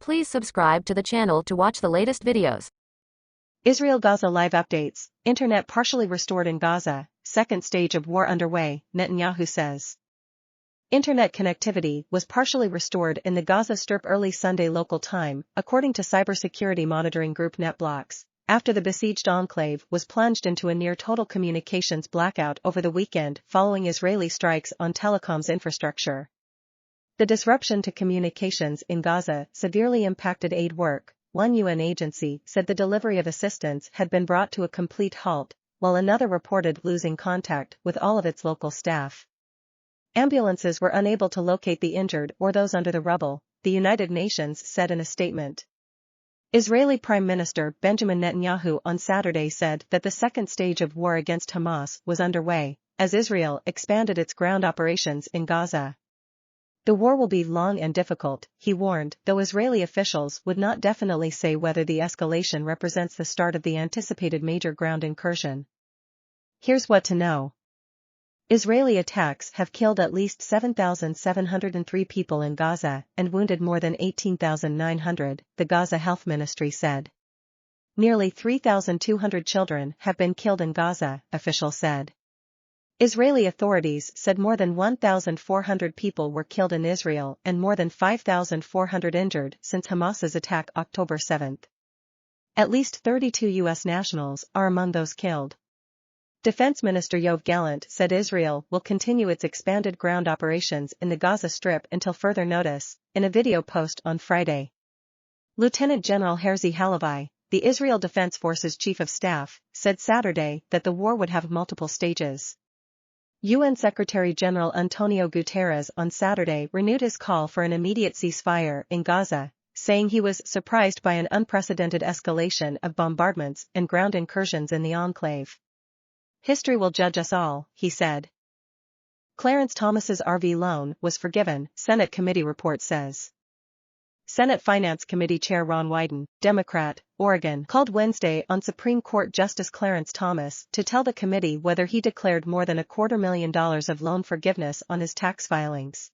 Please subscribe to the channel to watch the latest videos. Israel-Gaza live updates. Internet partially restored in Gaza, second stage of war underway, Netanyahu says. Internet connectivity was partially restored in the Gaza Strip early Sunday local time, according to cybersecurity monitoring group NetBlocks, after the besieged enclave was plunged into a near-total communications blackout over the weekend following Israeli strikes on telecoms infrastructure. The disruption to communications in Gaza severely impacted aid work. One UN agency said the delivery of assistance had been brought to a complete halt, while another reported losing contact with all of its local staff. Ambulances were unable to locate the injured or those under the rubble, the United Nations said in a statement. Israeli Prime Minister Benjamin Netanyahu on Saturday said that the second stage of war against Hamas was underway, as Israel expanded its ground operations in Gaza. The war will be long and difficult, he warned, though Israeli officials would not definitely say whether the escalation represents the start of the anticipated major ground incursion. Here's what to know. Israeli attacks have killed at least 7,703 people in Gaza and wounded more than 18,900, the Gaza Health Ministry said. Nearly 3,200 children have been killed in Gaza, officials said. Israeli authorities said more than 1,400 people were killed in Israel and more than 5,400 injured since Hamas's attack October 7. At least 32 U.S. nationals are among those killed. Defense Minister Yoav Gallant said Israel will continue its expanded ground operations in the Gaza Strip until further notice, in a video post on Friday. Lieutenant General Herzi Halevi, the Israel Defense Forces Chief of Staff, said Saturday that the war would have multiple stages. UN Secretary-General Antonio Guterres on Saturday renewed his call for an immediate ceasefire in Gaza, saying he was surprised by an unprecedented escalation of bombardments and ground incursions in the enclave. History will judge us all, he said. Clarence Thomas's RV loan was forgiven, Senate committee report says. Senate Finance Committee Chair Ron Wyden, Democrat, Oregon, called Wednesday on Supreme Court Justice Clarence Thomas to tell the committee whether he declared more than $250,000 of loan forgiveness on his tax filings.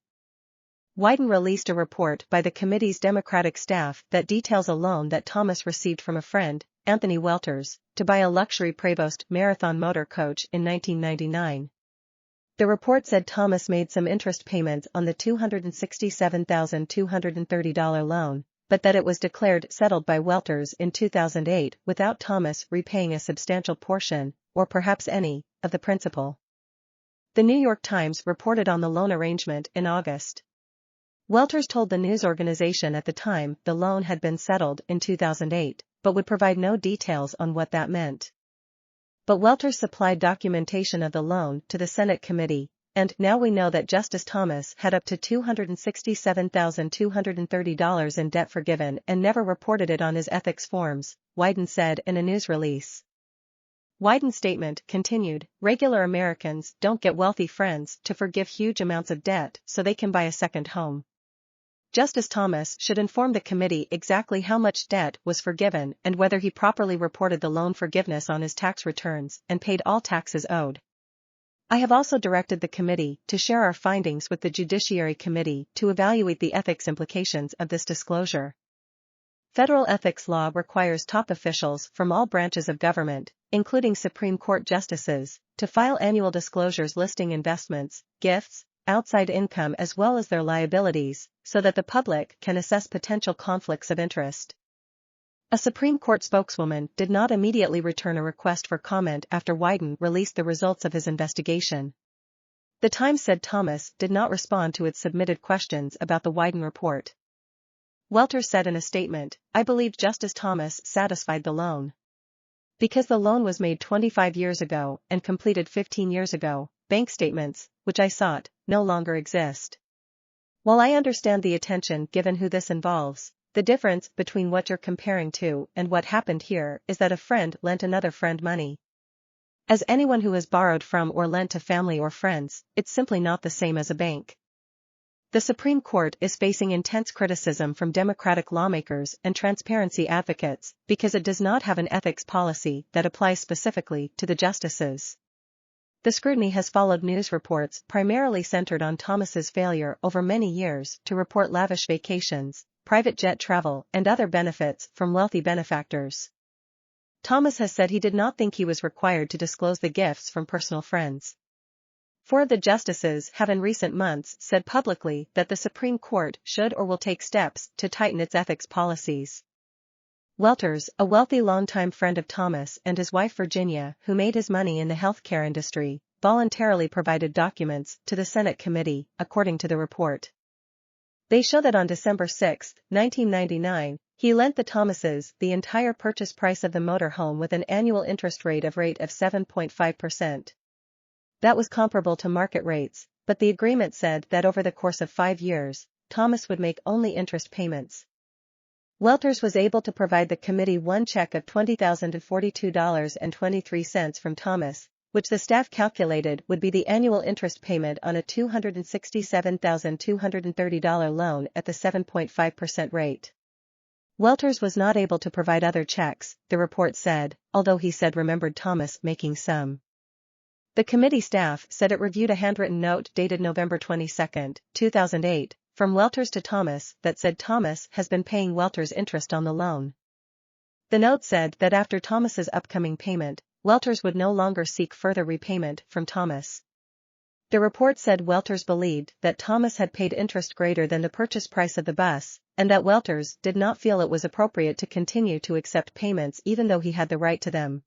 Wyden released a report by the committee's Democratic staff that details a loan that Thomas received from a friend, Anthony Welters, to buy a luxury Prevost marathon motor coach in 1999. The report said Thomas made some interest payments on the $267,230 loan, but that it was declared settled by Welters in 2008 without Thomas repaying a substantial portion, or perhaps any, of the principal. The New York Times reported on the loan arrangement in August. Welters told the news organization at the time the loan had been settled in 2008, but would provide no details on what that meant. But Welters supplied documentation of the loan to the Senate committee, and now we know that Justice Thomas had up to $267,230 in debt forgiven and never reported it on his ethics forms, Wyden said in a news release. Wyden's statement continued, regular Americans don't get wealthy friends to forgive huge amounts of debt so they can buy a second home. Justice Thomas should inform the committee exactly how much debt was forgiven and whether he properly reported the loan forgiveness on his tax returns and paid all taxes owed. I have also directed the committee to share our findings with the Judiciary Committee to evaluate the ethics implications of this disclosure. Federal ethics law requires top officials from all branches of government, including Supreme Court justices, to file annual disclosures listing investments, gifts, outside income as well as their liabilities, so that the public can assess potential conflicts of interest. A Supreme Court spokeswoman did not immediately return a request for comment after Wyden released the results of his investigation. The Times said Thomas did not respond to its submitted questions about the Wyden report. Welters said in a statement, I believe Justice Thomas satisfied the loan. Because the loan was made 25 years ago and completed 15 years ago, bank statements, which I sought, no longer exist. While I understand the attention given who this involves, the difference between what you're comparing to and what happened here is that a friend lent another friend money. As anyone who has borrowed from or lent to family or friends, it's simply not the same as a bank. The Supreme Court is facing intense criticism from Democratic lawmakers and transparency advocates because it does not have an ethics policy that applies specifically to the justices. The scrutiny has followed news reports primarily centered on Thomas's failure over many years to report lavish vacations, private jet travel, and other benefits from wealthy benefactors. Thomas has said he did not think he was required to disclose the gifts from personal friends. 4 of the justices have in recent months said publicly that the Supreme Court should or will take steps to tighten its ethics policies. Welters, a wealthy longtime friend of Thomas and his wife Virginia, who made his money in the healthcare industry, voluntarily provided documents to the Senate committee, according to the report. They show that on December 6, 1999, he lent the Thomases the entire purchase price of the motorhome with an annual interest rate of 7.5%. That was comparable to market rates, but the agreement said that over the course of 5 years, Thomas would make only interest payments. Welters was able to provide the committee one check of $20,042.23 from Thomas, which the staff calculated would be the annual interest payment on a $267,230 loan at the 7.5% rate. Welters was not able to provide other checks, the report said, although he said remembered Thomas making some. The committee staff said it reviewed a handwritten note dated November 22, 2008, from Welters to Thomas that said Thomas has been paying Welters interest on the loan. The note said that after Thomas's upcoming payment, Welters would no longer seek further repayment from Thomas. The report said Welters believed that Thomas had paid interest greater than the purchase price of the bus, and that Welters did not feel it was appropriate to continue to accept payments even though he had the right to them.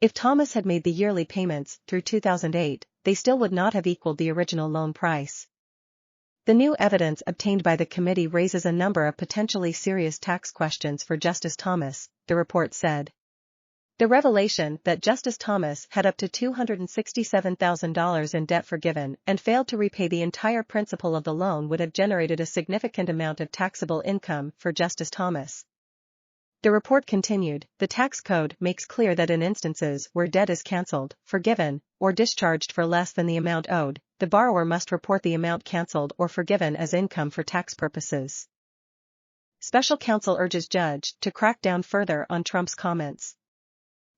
If Thomas had made the yearly payments through 2008, they still would not have equaled the original loan price. The new evidence obtained by the committee raises a number of potentially serious tax questions for Justice Thomas, the report said. The revelation that Justice Thomas had up to $267,000 in debt forgiven and failed to repay the entire principal of the loan would have generated a significant amount of taxable income for Justice Thomas. The report continued, the tax code makes clear that in instances where debt is cancelled, forgiven, or discharged for less than the amount owed, the borrower must report the amount cancelled or forgiven as income for tax purposes. Special counsel urges judge to crack down further on Trump's comments.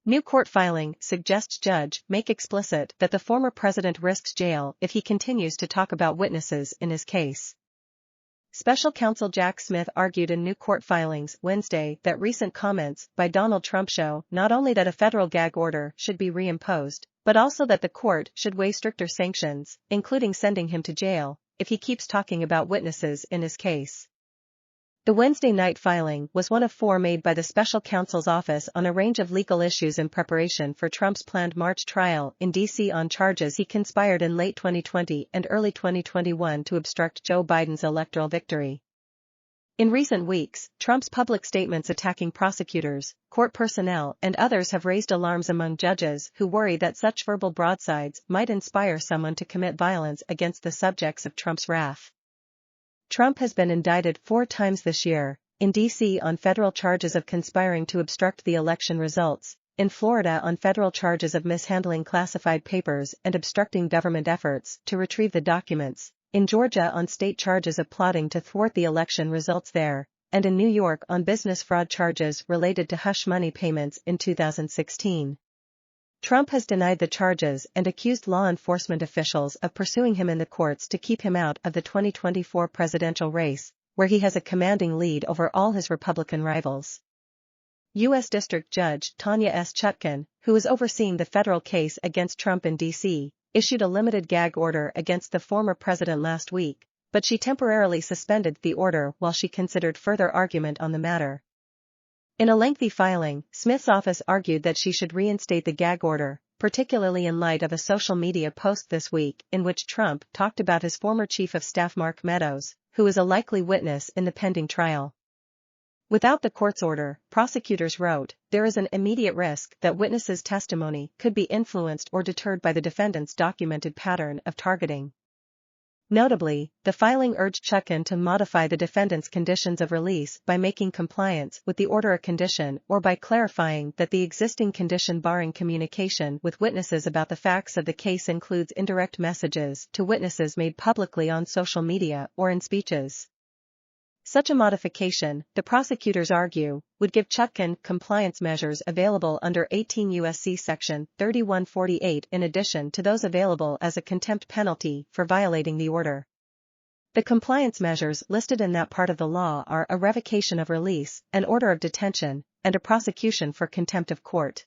New court filing suggests judge make explicit that the former president risks jail if he continues to talk about witnesses in his case. Special counsel Jack Smith argued in new court filings Wednesday that recent comments by Donald Trump show not only that a federal gag order should be reimposed, but also that the court should weigh stricter sanctions, including sending him to jail, if he keeps talking about witnesses in his case. The Wednesday night filing was one of 4 made by the special counsel's office on a range of legal issues in preparation for Trump's planned March trial in D.C. on charges he conspired in late 2020 and early 2021 to obstruct Joe Biden's electoral victory. In recent weeks, Trump's public statements attacking prosecutors, court personnel, and others have raised alarms among judges who worry that such verbal broadsides might inspire someone to commit violence against the subjects of Trump's wrath. Trump has been indicted 4 times this year, in D.C. on federal charges of conspiring to obstruct the election results, in Florida on federal charges of mishandling classified papers and obstructing government efforts to retrieve the documents, in Georgia on state charges of plotting to thwart the election results there, and in New York on business fraud charges related to hush money payments in 2016. Trump has denied the charges and accused law enforcement officials of pursuing him in the courts to keep him out of the 2024 presidential race, where he has a commanding lead over all his Republican rivals. U.S. District Judge Tanya S. Chutkan, who is overseeing the federal case against Trump in D.C., issued a limited gag order against the former president last week, but she temporarily suspended the order while she considered further argument on the matter. In a lengthy filing, Smith's office argued that she should reinstate the gag order, particularly in light of a social media post this week in which Trump talked about his former chief of staff Mark Meadows, who is a likely witness in the pending trial. Without the court's order, prosecutors wrote, there is an immediate risk that witnesses' testimony could be influenced or deterred by the defendant's documented pattern of targeting. Notably, the filing urged Chutkan to modify the defendant's conditions of release by making compliance with the order a condition or by clarifying that the existing condition barring communication with witnesses about the facts of the case includes indirect messages to witnesses made publicly on social media or in speeches. Such a modification, the prosecutors argue, would give Chutkan compliance measures available under 18 U.S.C. Section 3148 in addition to those available as a contempt penalty for violating the order. The compliance measures listed in that part of the law are a revocation of release, an order of detention, and a prosecution for contempt of court.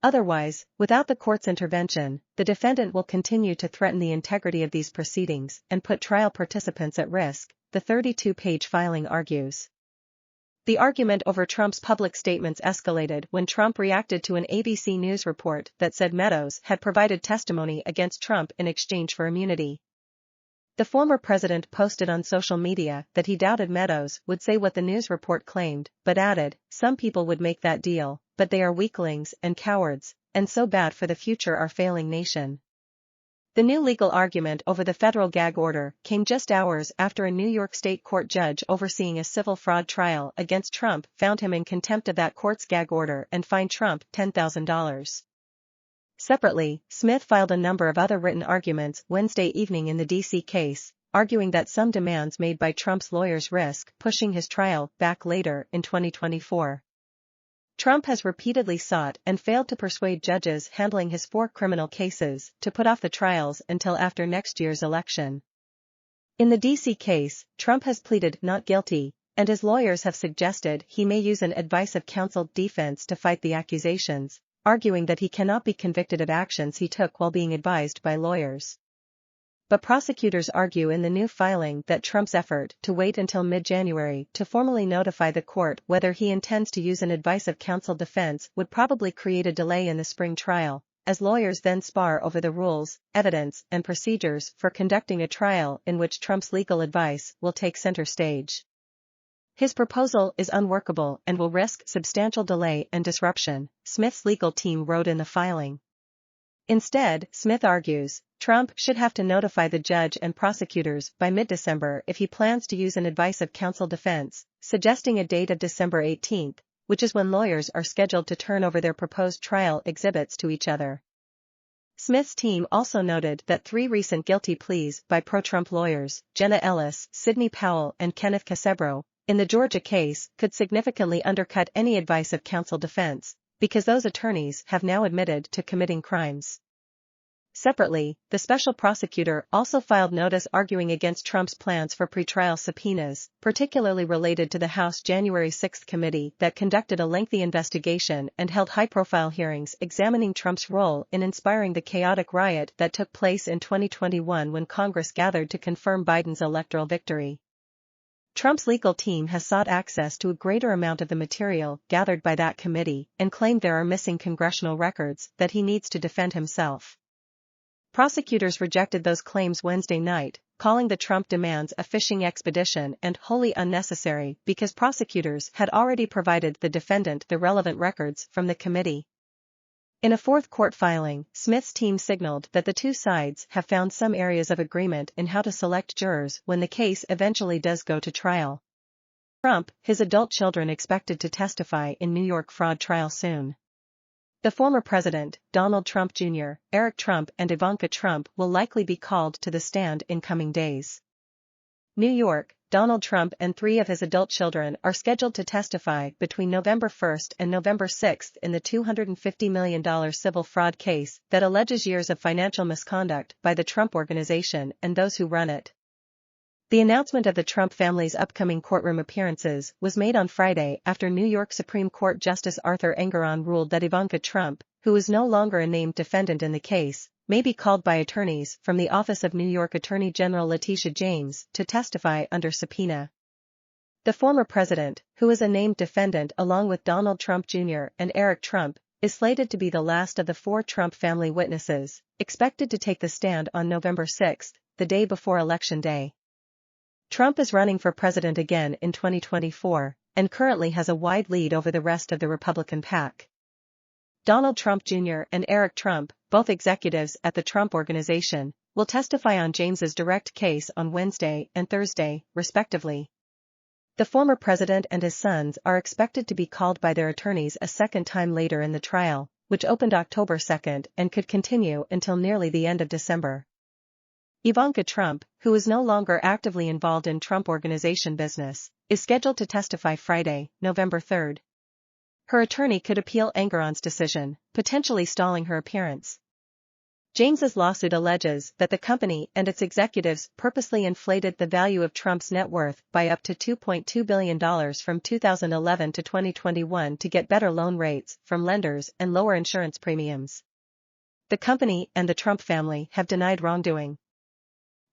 Otherwise, without the court's intervention, the defendant will continue to threaten the integrity of these proceedings and put trial participants at risk, the 32-page filing argues. The argument over Trump's public statements escalated when Trump reacted to an ABC News report that said Meadows had provided testimony against Trump in exchange for immunity. The former president posted on social media that he doubted Meadows would say what the news report claimed, but added, "Some people would make that deal, but they are weaklings and cowards, and so bad for the future our failing nation." The new legal argument over the federal gag order came just hours after a New York State court judge overseeing a civil fraud trial against Trump found him in contempt of that court's gag order and fined Trump $10,000. Separately, Smith filed a number of other written arguments Wednesday evening in the D.C. case, arguing that some demands made by Trump's lawyers risk pushing his trial back later in 2024. Trump has repeatedly sought and failed to persuade judges handling his 4 criminal cases to put off the trials until after next year's election. In the D.C. case, Trump has pleaded not guilty, and his lawyers have suggested he may use an advice of counsel defense to fight the accusations, arguing that he cannot be convicted of actions he took while being advised by lawyers. But prosecutors argue in the new filing that Trump's effort to wait until mid-January to formally notify the court whether he intends to use an advice of counsel defense would probably create a delay in the spring trial, as lawyers then spar over the rules, evidence, and procedures for conducting a trial in which Trump's legal advice will take center stage. His proposal is unworkable and will risk substantial delay and disruption, Smith's legal team wrote in the filing. Instead, Smith argues, Trump should have to notify the judge and prosecutors by mid-December if he plans to use an advice of counsel defense, suggesting a date of December 18, which is when lawyers are scheduled to turn over their proposed trial exhibits to each other. Smith's team also noted that 3 recent guilty pleas by pro-Trump lawyers, Jenna Ellis, Sidney Powell, and Kenneth Casebro, in the Georgia case could significantly undercut any advice of counsel defense, because those attorneys have now admitted to committing crimes. Separately, the special prosecutor also filed notice arguing against Trump's plans for pretrial subpoenas, particularly related to the House January 6 committee that conducted a lengthy investigation and held high-profile hearings examining Trump's role in inspiring the chaotic riot that took place in 2021 when Congress gathered to confirm Biden's electoral victory. Trump's legal team has sought access to a greater amount of the material gathered by that committee and claimed there are missing congressional records that he needs to defend himself. Prosecutors rejected those claims Wednesday night, calling the Trump demands a fishing expedition and wholly unnecessary because prosecutors had already provided the defendant the relevant records from the committee. In a 4th court filing, Smith's team signaled that the two sides have found some areas of agreement in how to select jurors when the case eventually does go to trial. Trump, his adult children expected to testify in New York fraud trial soon. The former president, Donald Trump Jr., Eric Trump and Ivanka Trump will likely be called to the stand in coming days. New York, Donald Trump and 3 of his adult children are scheduled to testify between November 1 and November 6 in the $250 million civil fraud case that alleges years of financial misconduct by the Trump Organization and those who run it. The announcement of the Trump family's upcoming courtroom appearances was made on Friday after New York Supreme Court Justice Arthur Engoron ruled that Ivanka Trump, who is no longer a named defendant in the case, may be called by attorneys from the Office of New York Attorney General Letitia James to testify under subpoena. The former president, who is a named defendant along with Donald Trump Jr. and Eric Trump, is slated to be the last of the 4 Trump family witnesses, expected to take the stand on November 6, the day before Election Day. Trump is running for president again in 2024, and currently has a wide lead over the rest of the Republican pack. Donald Trump Jr. and Eric Trump, both executives at the Trump Organization, will testify on James's direct case on Wednesday and Thursday, respectively. The former president and his sons are expected to be called by their attorneys a second time later in the trial, which opened October 2 and could continue until nearly the end of December. Ivanka Trump, who is no longer actively involved in Trump Organization business, is scheduled to testify Friday, November 3. Her attorney could appeal Engoron's decision, potentially stalling her appearance. James's lawsuit alleges that the company and its executives purposely inflated the value of Trump's net worth by up to $2.2 billion from 2011 to 2021 to get better loan rates from lenders and lower insurance premiums. The company and the Trump family have denied wrongdoing.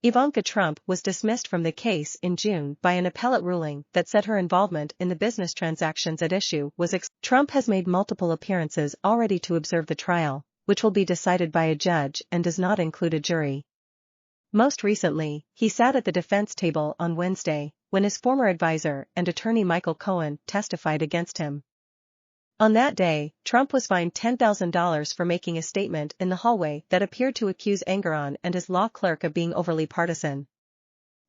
Ivanka Trump was dismissed from the case in June by an appellate ruling that said her involvement in the business transactions at issue was Trump has made multiple appearances already to observe the trial, which will be decided by a judge and does not include a jury. Most recently, he sat at the defense table on Wednesday, when his former advisor and attorney Michael Cohen testified against him. On that day, Trump was fined $10,000 for making a statement in the hallway that appeared to accuse Engoron and his law clerk of being overly partisan.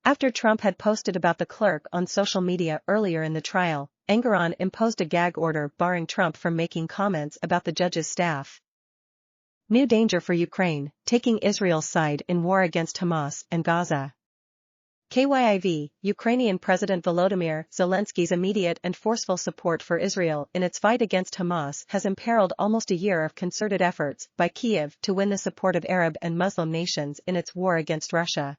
After Trump had posted about the clerk on social media earlier in the trial, Engoron imposed a gag order barring Trump from making comments about the judge's staff. New danger for Ukraine, taking Israel's side in war against Hamas and Gaza. KYIV, Ukrainian President Volodymyr Zelensky's immediate and forceful support for Israel in its fight against Hamas has imperiled almost a year of concerted efforts by Kyiv to win the support of Arab and Muslim nations in its war against Russia.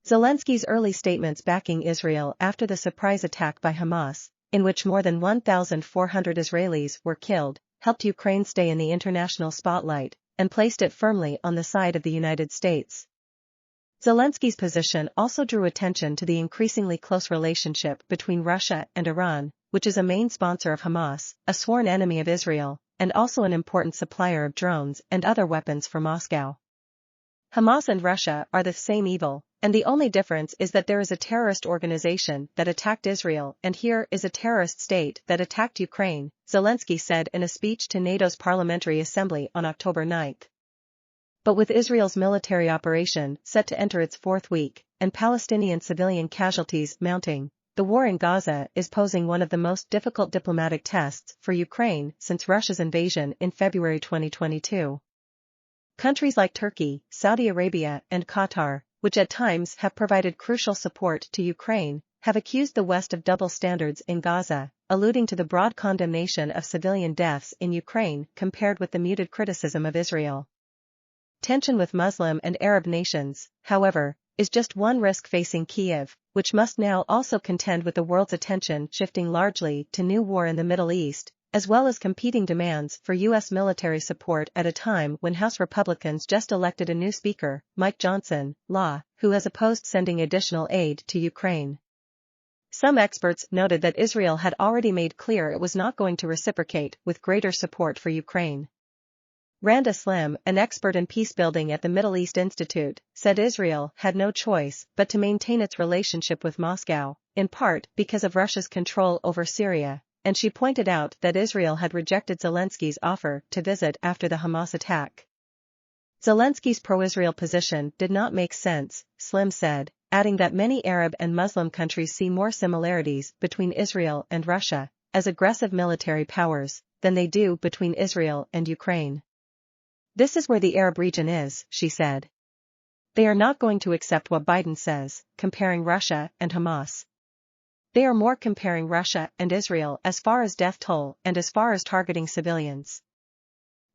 Zelensky's early statements backing Israel after the surprise attack by Hamas, in which more than 1,400 Israelis were killed, helped Ukraine stay in the international spotlight, and placed it firmly on the side of the United States. Zelensky's position also drew attention to the increasingly close relationship between Russia and Iran, which is a main sponsor of Hamas, a sworn enemy of Israel, and also an important supplier of drones and other weapons for Moscow. Hamas and Russia are the same evil, and the only difference is that there is a terrorist organization that attacked Israel and here is a terrorist state that attacked Ukraine, Zelensky said in a speech to NATO's Parliamentary Assembly on October 9. But with Israel's military operation set to enter its fourth week, and Palestinian civilian casualties mounting, the war in Gaza is posing one of the most difficult diplomatic tests for Ukraine since Russia's invasion in February 2022. Countries like Turkey, Saudi Arabia and Qatar, which at times have provided crucial support to Ukraine, have accused the West of double standards in Gaza, alluding to the broad condemnation of civilian deaths in Ukraine compared with the muted criticism of Israel. Tension with Muslim and Arab nations, however, is just one risk facing Kyiv, which must now also contend with the world's attention shifting largely to new war in the Middle East, as well as competing demands for U.S. military support at a time when House Republicans just elected a new speaker, Mike Johnson, who has opposed sending additional aid to Ukraine. Some experts noted that Israel had already made clear it was not going to reciprocate with greater support for Ukraine. Rand Aslam, an expert in peacebuilding at the Middle East Institute, said Israel had no choice but to maintain its relationship with Moscow, in part because of Russia's control over Syria, and she pointed out that Israel had rejected Zelensky's offer to visit after the Hamas attack. Zelensky's pro-Israel position did not make sense, Slim said, adding that many Arab and Muslim countries see more similarities between Israel and Russia, as aggressive military powers, than they do between Israel and Ukraine. This is where the Arab region is, she said. They are not going to accept what Biden says, comparing Russia and Hamas. They are more comparing Russia and Israel as far as death toll and as far as targeting civilians.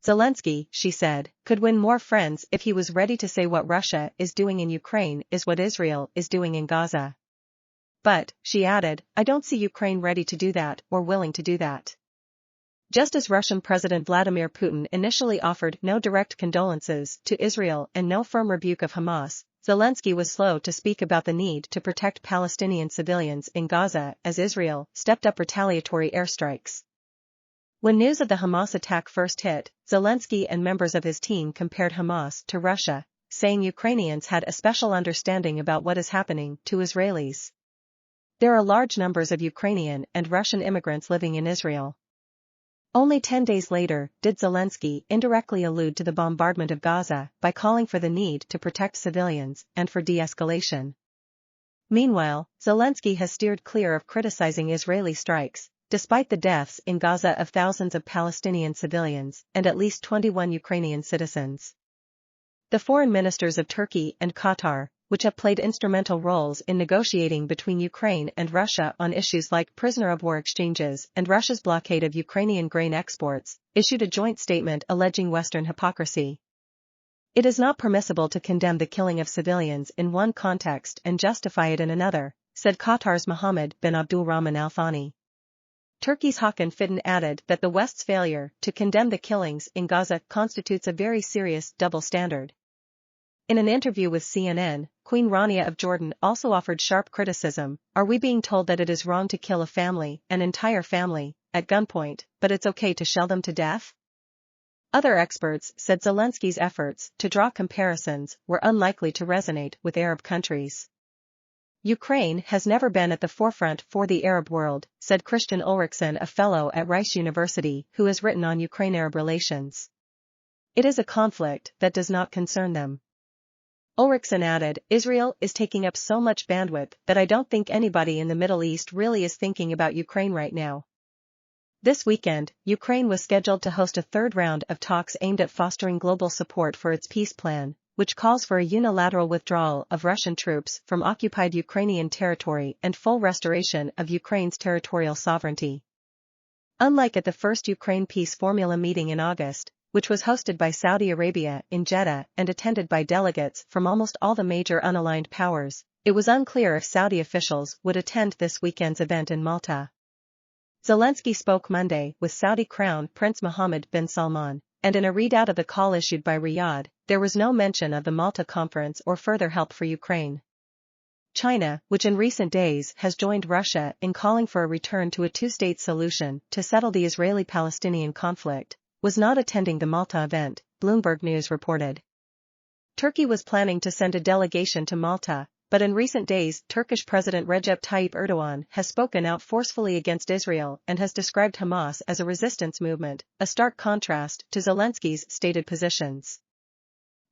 Zelensky, she said, could win more friends if he was ready to say what Russia is doing in Ukraine is what Israel is doing in Gaza. But, she added, I don't see Ukraine ready to do that or willing to do that. Just as Russian President Vladimir Putin initially offered no direct condolences to Israel and no firm rebuke of Hamas, Zelensky was slow to speak about the need to protect Palestinian civilians in Gaza as Israel stepped up retaliatory airstrikes. When news of the Hamas attack first hit, Zelensky and members of his team compared Hamas to Russia, saying Ukrainians had a special understanding about what is happening to Israelis. There are large numbers of Ukrainian and Russian immigrants living in Israel. Only 10 days later did Zelensky indirectly allude to the bombardment of Gaza by calling for the need to protect civilians and for de-escalation. Meanwhile, Zelensky has steered clear of criticizing Israeli strikes, despite the deaths in Gaza of thousands of Palestinian civilians and at least 21 Ukrainian citizens. The foreign ministers of Turkey and Qatar, which have played instrumental roles in negotiating between Ukraine and Russia on issues like prisoner-of-war exchanges and Russia's blockade of Ukrainian grain exports, issued a joint statement alleging Western hypocrisy. It is not permissible to condemn the killing of civilians in one context and justify it in another, said Qatar's Mohammed bin Abdul Rahman Al Thani. Turkey's Hakan Fidan added that the West's failure to condemn the killings in Gaza constitutes a very serious double standard. In an interview with CNN, Queen Rania of Jordan also offered sharp criticism. Are we being told that it is wrong to kill a family, an entire family, at gunpoint, but it's okay to shell them to death? Other experts said Zelensky's efforts to draw comparisons were unlikely to resonate with Arab countries. Ukraine has never been at the forefront for the Arab world, said Christian Ulrichsen, a fellow at Rice University who has written on Ukraine-Arab relations. It is a conflict that does not concern them. Ulrichsen added, Israel is taking up so much bandwidth that I don't think anybody in the Middle East really is thinking about Ukraine right now. This weekend, Ukraine was scheduled to host a third round of talks aimed at fostering global support for its peace plan, which calls for a unilateral withdrawal of Russian troops from occupied Ukrainian territory and full restoration of Ukraine's territorial sovereignty. Unlike at the first Ukraine Peace Formula meeting in August, which was hosted by Saudi Arabia in Jeddah and attended by delegates from almost all the major unaligned powers, it was unclear if Saudi officials would attend this weekend's event in Malta. Zelensky spoke Monday with Saudi Crown Prince Mohammed bin Salman, and in a readout of the call issued by Riyadh, there was no mention of the Malta conference or further help for Ukraine. China, which in recent days has joined Russia in calling for a return to a two-state solution to settle the Israeli-Palestinian conflict, was not attending the Malta event, Bloomberg News reported. Turkey was planning to send a delegation to Malta, but in recent days Turkish President Recep Tayyip Erdogan has spoken out forcefully against Israel and has described Hamas as a resistance movement, a stark contrast to Zelensky's stated positions.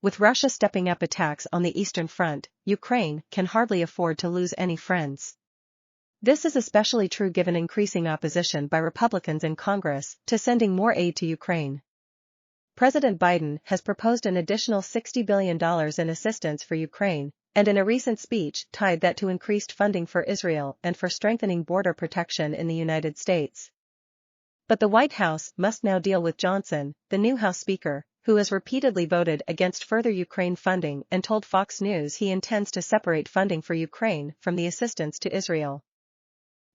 With Russia stepping up attacks on the Eastern Front, Ukraine can hardly afford to lose any friends. This is especially true given increasing opposition by Republicans in Congress to sending more aid to Ukraine. President Biden has proposed an additional $60 billion in assistance for Ukraine, and in a recent speech tied that to increased funding for Israel and for strengthening border protection in the United States. But the White House must now deal with Johnson, the new House Speaker, who has repeatedly voted against further Ukraine funding and told Fox News he intends to separate funding for Ukraine from the assistance to Israel.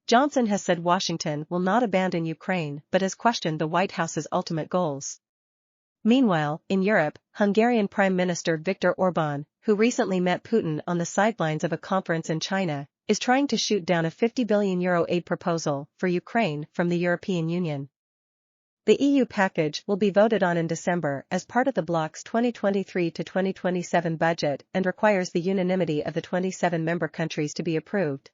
Johnson has said Washington will not abandon Ukraine but has questioned the White House's ultimate goals. Meanwhile, in Europe, Hungarian Prime Minister Viktor Orbán, who recently met Putin on the sidelines of a conference in China, is trying to shoot down a €50 billion aid proposal for Ukraine from the European Union. The EU package will be voted on in December as part of the bloc's 2023 to 2027 budget and requires the unanimity of the 27 member countries to be approved.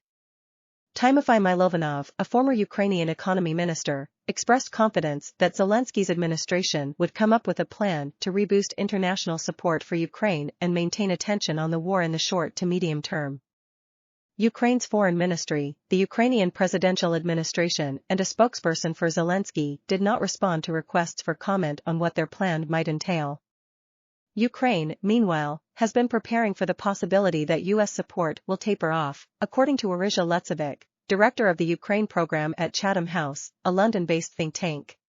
Timofey Milovanov, a former Ukrainian economy minister, expressed confidence that Zelensky's administration would come up with a plan to reboost international support for Ukraine and maintain attention on the war in the short to medium term. Ukraine's foreign ministry, the Ukrainian presidential administration, and a spokesperson for Zelensky did not respond to requests for comment on what their plan might entail. Ukraine, meanwhile, has been preparing for the possibility that U.S. support will taper off, according to Orysia Letsevic, director of the Ukraine program at Chatham House, a London-based think tank.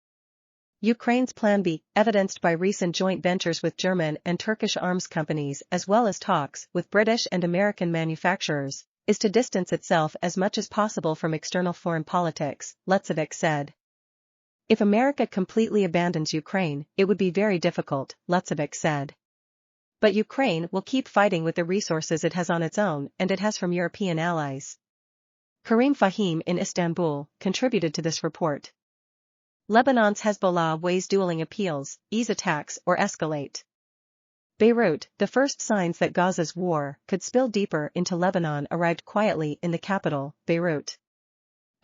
Ukraine's Plan B, evidenced by recent joint ventures with German and Turkish arms companies as well as talks with British and American manufacturers, is to distance itself as much as possible from external foreign politics, Letsevic said. If America completely abandons Ukraine, it would be very difficult, Letsevic said. But Ukraine will keep fighting with the resources it has on its own and it has from European allies. Karim Fahim in Istanbul contributed to this report. Lebanon's Hezbollah weighs dueling appeals, ease attacks or escalate. Beirut, the first signs that Gaza's war could spill deeper into Lebanon arrived quietly in the capital, Beirut.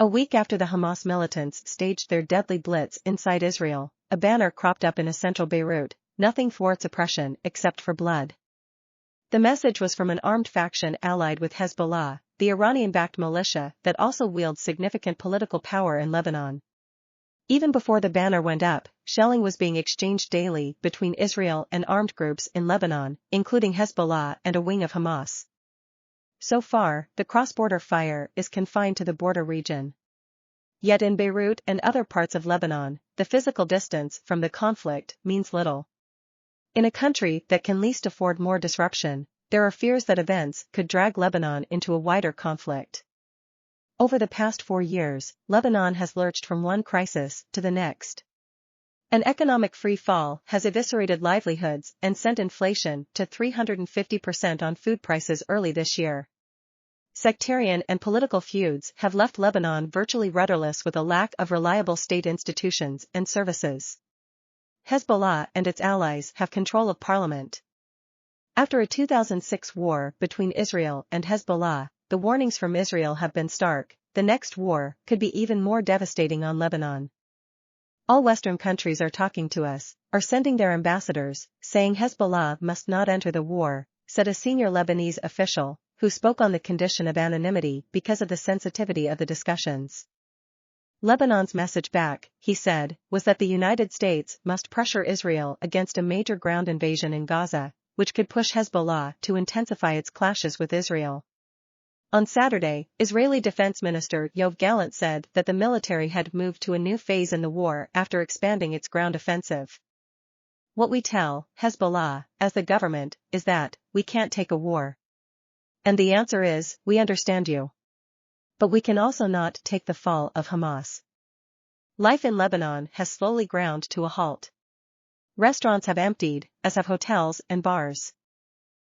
A week after the Hamas militants staged their deadly blitz inside Israel, a banner cropped up in a central Beirut, nothing thwarts oppression except for blood. The message was from an armed faction allied with Hezbollah, the Iranian-backed militia that also wields significant political power in Lebanon. Even before the banner went up, shelling was being exchanged daily between Israel and armed groups in Lebanon, including Hezbollah and a wing of Hamas. So far, the cross-border fire is confined to the border region. Yet in Beirut and other parts of Lebanon, the physical distance from the conflict means little. In a country that can least afford more disruption, there are fears that events could drag Lebanon into a wider conflict. Over the past 4 years, Lebanon has lurched from one crisis to the next. An economic free fall has eviscerated livelihoods and sent inflation to 350% on food prices early this year. Sectarian and political feuds have left Lebanon virtually rudderless with a lack of reliable state institutions and services. Hezbollah and its allies have control of parliament. After a 2006 war between Israel and Hezbollah, the warnings from Israel have been stark. The next war could be even more devastating on Lebanon. All Western countries are talking to us, are sending their ambassadors, saying Hezbollah must not enter the war, said a senior Lebanese official, who spoke on the condition of anonymity because of the sensitivity of the discussions. Lebanon's message back, he said, was that the United States must pressure Israel against a major ground invasion in Gaza, which could push Hezbollah to intensify its clashes with Israel. On Saturday, Israeli Defense Minister Yoav Gallant said that the military had moved to a new phase in the war after expanding its ground offensive. What we tell Hezbollah, as the government, is that we can't take a war. And the answer is, we understand you. But we can also not take the fall of Hamas. Life in Lebanon has slowly ground to a halt. Restaurants have emptied, as have hotels and bars.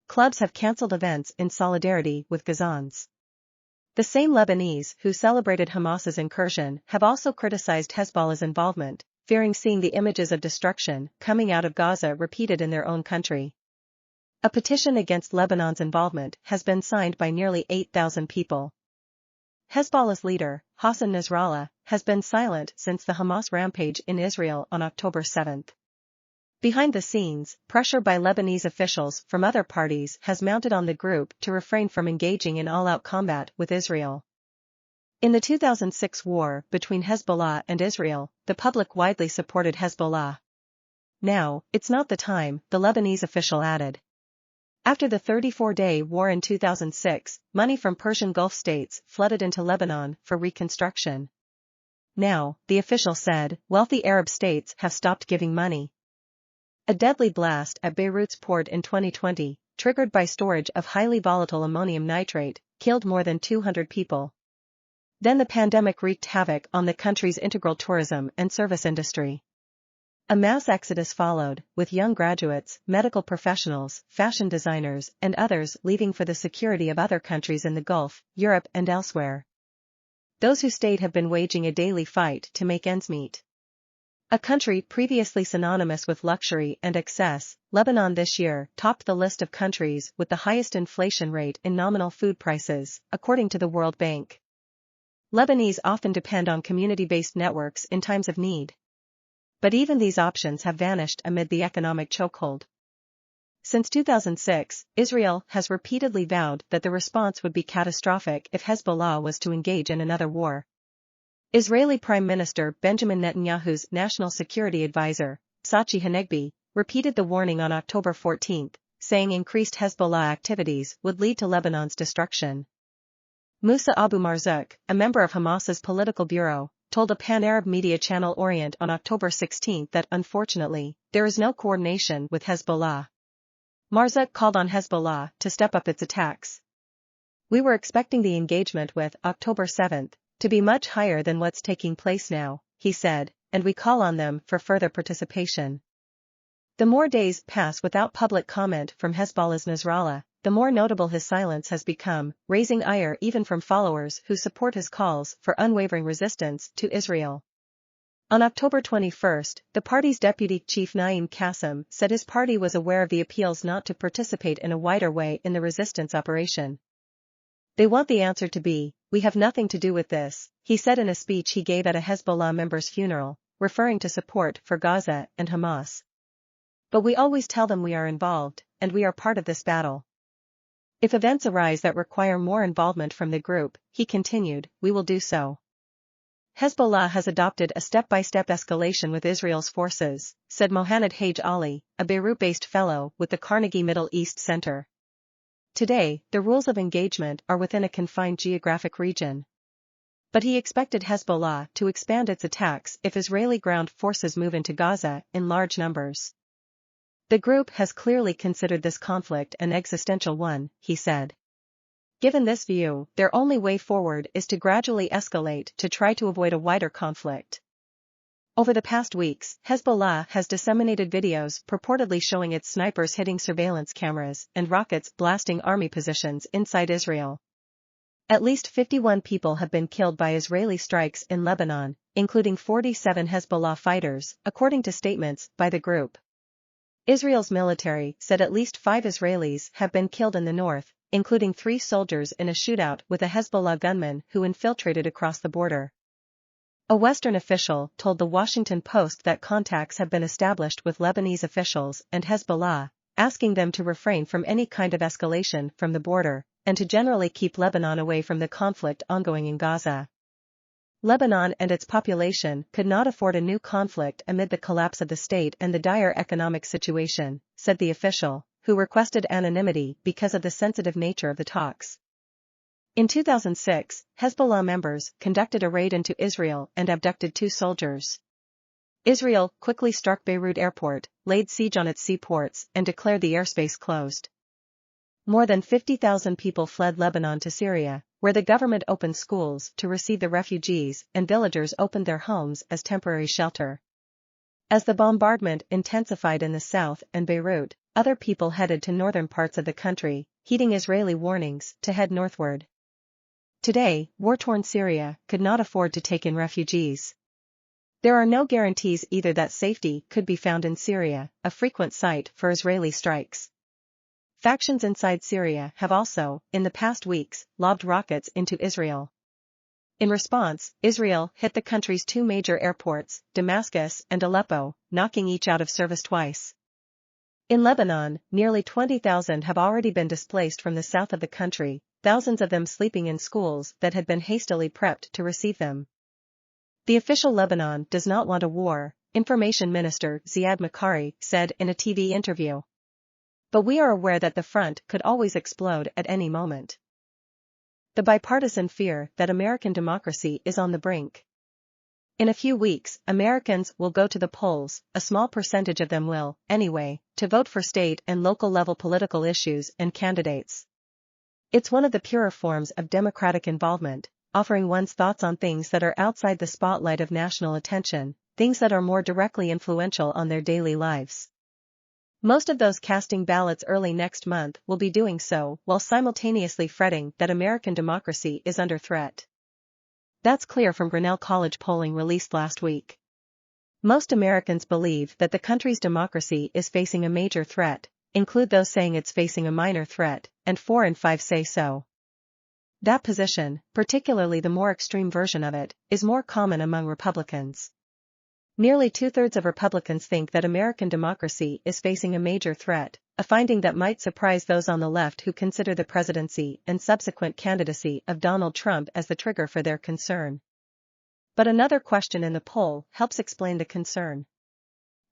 Clubs have cancelled events in solidarity with Gazans. The same Lebanese who celebrated Hamas's incursion have also criticized Hezbollah's involvement, fearing seeing the images of destruction coming out of Gaza repeated in their own country. A petition against Lebanon's involvement has been signed by nearly 8,000 people. Hezbollah's leader, Hassan Nasrallah, has been silent since the Hamas rampage in Israel on October 7. Behind the scenes, pressure by Lebanese officials from other parties has mounted on the group to refrain from engaging in all-out combat with Israel. In the 2006 war between Hezbollah and Israel, the public widely supported Hezbollah. Now, it's not the time, the Lebanese official added. After the 34-day war in 2006, money from Persian Gulf states flooded into Lebanon for reconstruction. Now, the official said, wealthy Arab states have stopped giving money. A deadly blast at Beirut's port in 2020, triggered by storage of highly volatile ammonium nitrate, killed more than 200 people. Then the pandemic wreaked havoc on the country's integral tourism and service industry. A mass exodus followed, with young graduates, medical professionals, fashion designers, and others leaving for the security of other countries in the Gulf, Europe and elsewhere. Those who stayed have been waging a daily fight to make ends meet. A country previously synonymous with luxury and excess, Lebanon this year topped the list of countries with the highest inflation rate in nominal food prices, according to the World Bank. Lebanese often depend on community-based networks in times of need. But even these options have vanished amid the economic chokehold. Since 2006, Israel has repeatedly vowed that the response would be catastrophic if Hezbollah was to engage in another war. Israeli Prime Minister Benjamin Netanyahu's national security advisor, Tzachi Hanegbi, repeated the warning on October 14, saying increased Hezbollah activities would lead to Lebanon's destruction. Musa Abu Marzouk, a member of Hamas's political bureau, told a pan-Arab media channel Orient on October 16 that unfortunately, there is no coordination with Hezbollah. Marzouk called on Hezbollah to step up its attacks. We were expecting the engagement with October 7 to be much higher than what's taking place now, he said, and we call on them for further participation. The more days pass without public comment from Hezbollah's Nasrallah, the more notable his silence has become, raising ire even from followers who support his calls for unwavering resistance to Israel. On October 21, the party's deputy chief Naim Qassem said his party was aware of the appeals not to participate in a wider way in the resistance operation. They want the answer to be, we have nothing to do with this, he said in a speech he gave at a Hezbollah member's funeral, referring to support for Gaza and Hamas. But we always tell them we are involved, and we are part of this battle. If events arise that require more involvement from the group, he continued, we will do so. Hezbollah has adopted a step-by-step escalation with Israel's forces, said Mohanad Hage Ali, a Beirut-based fellow with the Carnegie Middle East Center. Today, the rules of engagement are within a confined geographic region. But he expected Hezbollah to expand its attacks if Israeli ground forces move into Gaza in large numbers. The group has clearly considered this conflict an existential one, he said. Given this view, their only way forward is to gradually escalate to try to avoid a wider conflict. Over the past weeks, Hezbollah has disseminated videos purportedly showing its snipers hitting surveillance cameras and rockets blasting army positions inside Israel. At least 51 people have been killed by Israeli strikes in Lebanon, including 47 Hezbollah fighters, according to statements by the group. Israel's military said at least 5 Israelis have been killed in the north, including 3 soldiers in a shootout with a Hezbollah gunman who infiltrated across the border. A Western official told the Washington Post that contacts have been established with Lebanese officials and Hezbollah, asking them to refrain from any kind of escalation from the border, and to generally keep Lebanon away from the conflict ongoing in Gaza. Lebanon and its population could not afford a new conflict amid the collapse of the state and the dire economic situation, said the official, who requested anonymity because of the sensitive nature of the talks. In 2006, Hezbollah members conducted a raid into Israel and abducted 2 soldiers. Israel quickly struck Beirut airport, laid siege on its seaports, and declared the airspace closed. More than 50,000 people fled Lebanon to Syria, where the government opened schools to receive the refugees and villagers opened their homes as temporary shelter. As the bombardment intensified in the south and Beirut, other people headed to northern parts of the country, heeding Israeli warnings to head northward. Today, war-torn Syria could not afford to take in refugees. There are no guarantees either that safety could be found in Syria, a frequent site for Israeli strikes. Factions inside Syria have also, in the past weeks, lobbed rockets into Israel. In response, Israel hit the country's 2 major airports, Damascus and Aleppo, knocking each out of service twice. In Lebanon, nearly 20,000 have already been displaced from the south of the country, thousands of them sleeping in schools that had been hastily prepped to receive them. The official Lebanon does not want a war, Information Minister Ziad Makari said in a TV interview. But we are aware that the front could always explode at any moment. The bipartisan fear that American democracy is on the brink. In a few weeks, Americans will go to the polls, a small percentage of them will, anyway, to vote for state and local level political issues and candidates. It's one of the purer forms of democratic involvement, offering one's thoughts on things that are outside the spotlight of national attention, things that are more directly influential on their daily lives. Most of those casting ballots early next month will be doing so while simultaneously fretting that American democracy is under threat. That's clear from Grinnell College polling released last week. Most Americans believe that the country's democracy is facing a major threat, include those saying it's facing a minor threat, and 4 in 5 say so. That position, particularly the more extreme version of it, is more common among Republicans. Nearly 2/3 of Republicans think that American democracy is facing a major threat, a finding that might surprise those on the left who consider the presidency and subsequent candidacy of Donald Trump as the trigger for their concern. But another question in the poll helps explain the concern.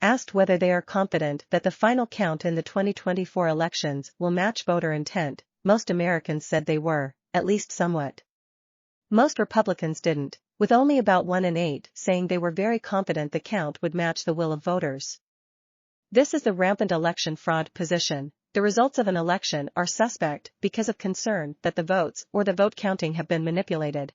Asked whether they are confident that the final count in the 2024 elections will match voter intent, most Americans said they were, at least somewhat. Most Republicans didn't, with only about 1 in 8 saying they were very confident the count would match the will of voters. This is the rampant election fraud position. The results of an election are suspect because of concern that the votes or the vote counting have been manipulated.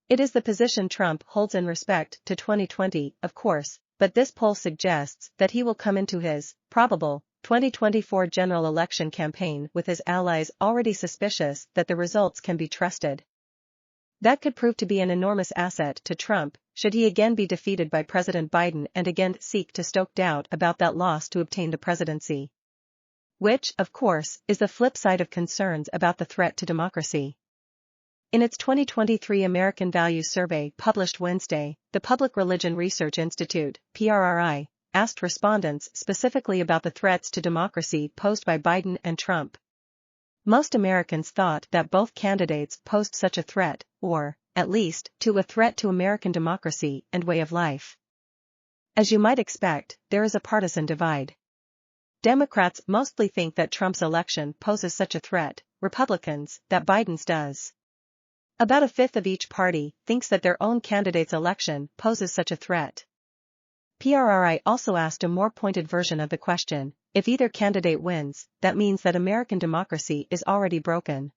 It is the position Trump holds in respect to 2020, of course, but this poll suggests that he will come into his probable 2024 general election campaign with his allies already suspicious that the results can be trusted. That could prove to be an enormous asset to Trump, should he again be defeated by President Biden and again seek to stoke doubt about that loss to obtain the presidency. Which, of course, is the flip side of concerns about the threat to democracy. In its 2023 American Values Survey published Wednesday, the Public Religion Research Institute, PRRI, asked respondents specifically about the threats to democracy posed by Biden and Trump. Most Americans thought that both candidates posed such a threat, or, at least, to a threat to American democracy and way of life. As you might expect, there is a partisan divide. Democrats mostly think that Trump's election poses such a threat, Republicans, that Biden's does. About 1/5 of each party thinks that their own candidate's election poses such a threat. PRRI also asked a more pointed version of the question, If either candidate wins, that means that American democracy is already broken.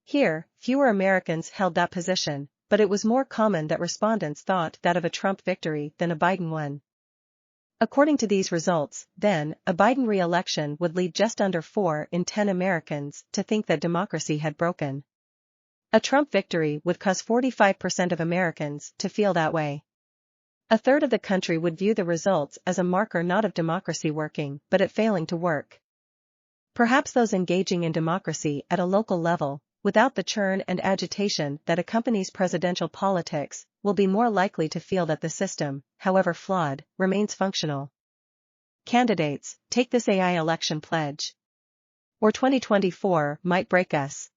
Here, fewer Americans held that position, but it was more common that respondents thought that of a Trump victory than a Biden one. According to these results, then, a Biden re-election would lead just under 4 in 10 Americans to think that democracy had broken. A Trump victory would cause 45% of Americans to feel that way. A third of the country would view the results as a marker not of democracy working, but it failing to work. Perhaps those engaging in democracy at a local level, without the churn and agitation that accompanies presidential politics, will be more likely to feel that the system, however flawed, remains functional. Candidates, take this AI election pledge. Or 2024 might break us.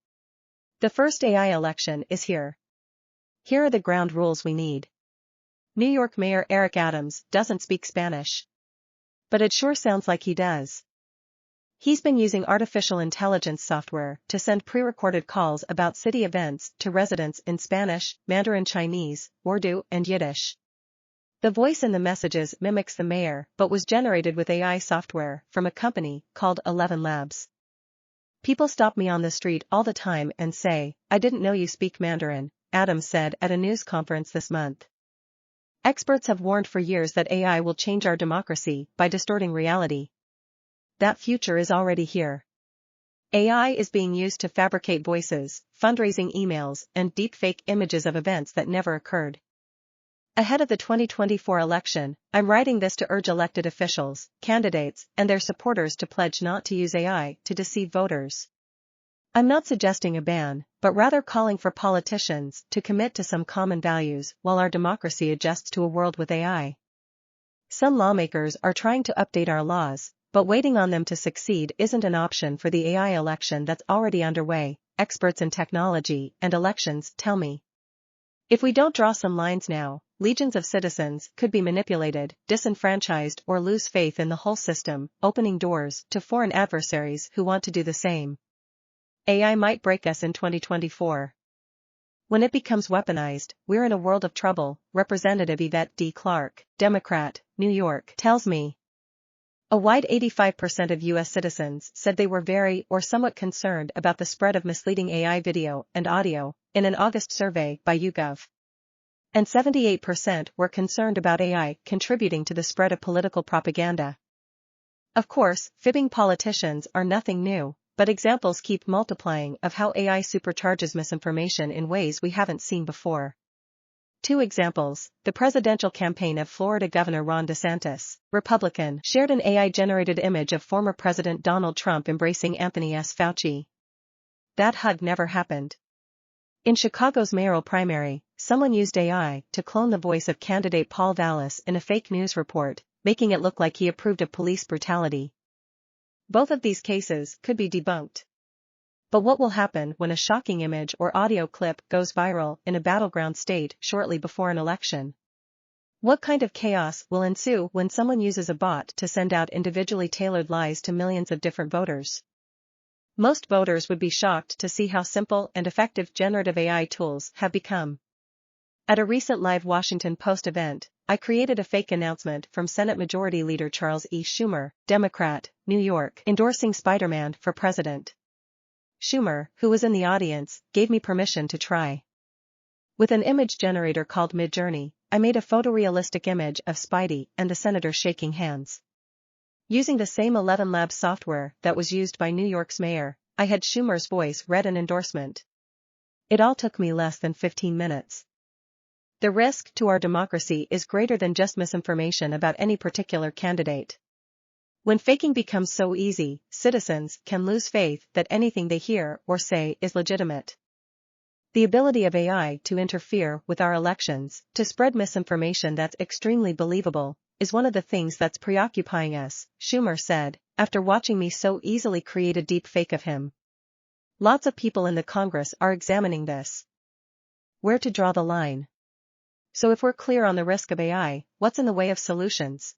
The first AI election is here. Here are the ground rules we need. New York Mayor Eric Adams doesn't speak Spanish. But it sure sounds like he does. He's been using artificial intelligence software to send pre-recorded calls about city events to residents in Spanish, Mandarin Chinese, Urdu, and Yiddish. The voice in the messages mimics the mayor but was generated with AI software from a company called 11 Labs. People stop me on the street all the time and say, "I didn't know you speak Mandarin," Adams said at a news conference this month. Experts have warned for years that AI will change our democracy by distorting reality. That future is already here. AI is being used to fabricate voices, fundraising emails, and deepfake images of events that never occurred. Ahead of the 2024 election, I'm writing this to urge elected officials, candidates, and their supporters to pledge not to use AI to deceive voters. I'm not suggesting a ban, but rather calling for politicians to commit to some common values while our democracy adjusts to a world with AI. Some lawmakers are trying to update our laws, but waiting on them to succeed isn't an option for the AI election that's already underway, experts in technology and elections tell me. If we don't draw some lines now, legions of citizens could be manipulated, disenfranchised, or lose faith in the whole system, opening doors to foreign adversaries who want to do the same. AI might break us in 2024. When it becomes weaponized, we're in a world of trouble, Representative Yvette D. Clarke, Democrat, New York, tells me. A wide 85% of U.S. citizens said they were very or somewhat concerned about the spread of misleading AI video and audio, in an August survey by YouGov. And 78% were concerned about AI contributing to the spread of political propaganda. Of course, fibbing politicians are nothing new, but examples keep multiplying of how AI supercharges misinformation in ways we haven't seen before. 2 examples, the presidential campaign of Florida Governor Ron DeSantis, Republican, shared an AI-generated image of former President Donald Trump embracing Anthony S. Fauci. That hug never happened. In Chicago's mayoral primary, someone used AI to clone the voice of candidate Paul Vallis in a fake news report, making it look like he approved of police brutality. Both of these cases could be debunked. But what will happen when a shocking image or audio clip goes viral in a battleground state shortly before an election? What kind of chaos will ensue when someone uses a bot to send out individually tailored lies to millions of different voters? Most voters would be shocked to see how simple and effective generative AI tools have become. At a recent live Washington Post event, I created a fake announcement from Senate Majority Leader Charles E. Schumer, Democrat, New York, endorsing Spider-Man for president. Schumer, who was in the audience, gave me permission to try. With an image generator called Midjourney, I made a photorealistic image of Spidey and the senator shaking hands. Using the same 11 Labs software that was used by New York's mayor, I had Schumer's voice read an endorsement. It all took me less than 15 minutes. The risk to our democracy is greater than just misinformation about any particular candidate. When faking becomes so easy, citizens can lose faith that anything they hear or say is legitimate. The ability of AI to interfere with our elections, to spread misinformation that's extremely believable, is one of the things that's preoccupying us, Schumer said, after watching me so easily create a deep fake of him. Lots of people in the Congress are examining this. Where to draw the line? So if we're clear on the risk of AI, what's in the way of solutions?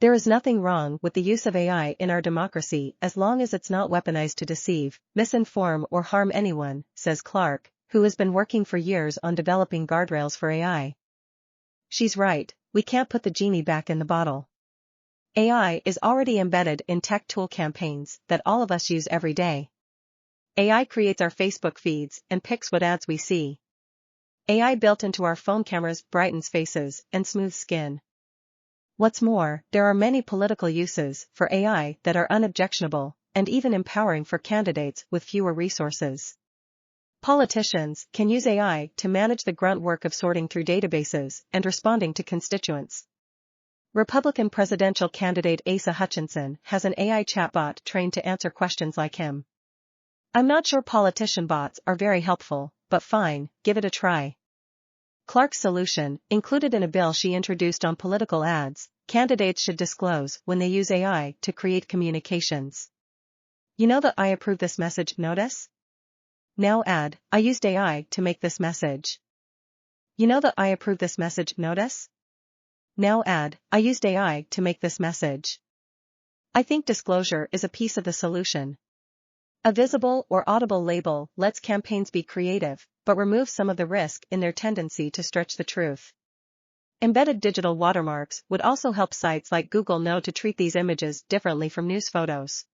There is nothing wrong with the use of AI in our democracy as long as it's not weaponized to deceive, misinform or harm anyone, says Clarke, who has been working for years on developing guardrails for AI. She's right, we can't put the genie back in the bottle. AI is already embedded in tech tool campaigns that all of us use every day. AI creates our Facebook feeds and picks what ads we see. AI built into our phone cameras brightens faces and smooths skin. What's more, there are many political uses for AI that are unobjectionable and even empowering for candidates with fewer resources. Politicians can use AI to manage the grunt work of sorting through databases and responding to constituents. Republican presidential candidate Asa Hutchinson has an AI chatbot trained to answer questions like him. I'm not sure politician bots are very helpful, but fine, give it a try. Clark's solution, included in a bill she introduced on political ads, candidates should disclose when they use AI to create communications. You know the "I approve this message" notice? Now add, "I used AI to make this message." You know the "I approve this message" notice? Now add, "I used AI to make this message." I think disclosure is a piece of the solution. A visible or audible label lets campaigns be creative, but removes some of the risk in their tendency to stretch the truth. Embedded digital watermarks would also help sites like Google know to treat these images differently from news photos.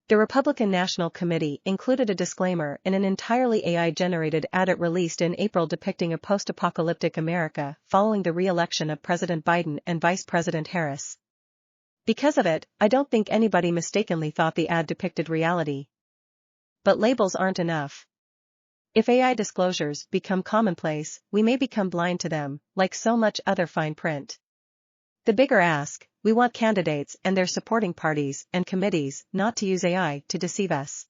The Republican National Committee included a disclaimer in an entirely AI-generated ad it released in April depicting a post-apocalyptic America following the re-election of President Biden and Vice President Harris. Because of it, I don't think anybody mistakenly thought the ad depicted reality. But labels aren't enough. If AI disclosures become commonplace, we may become blind to them, like so much other fine print. The bigger ask, we want candidates and their supporting parties and committees not to use AI to deceive us.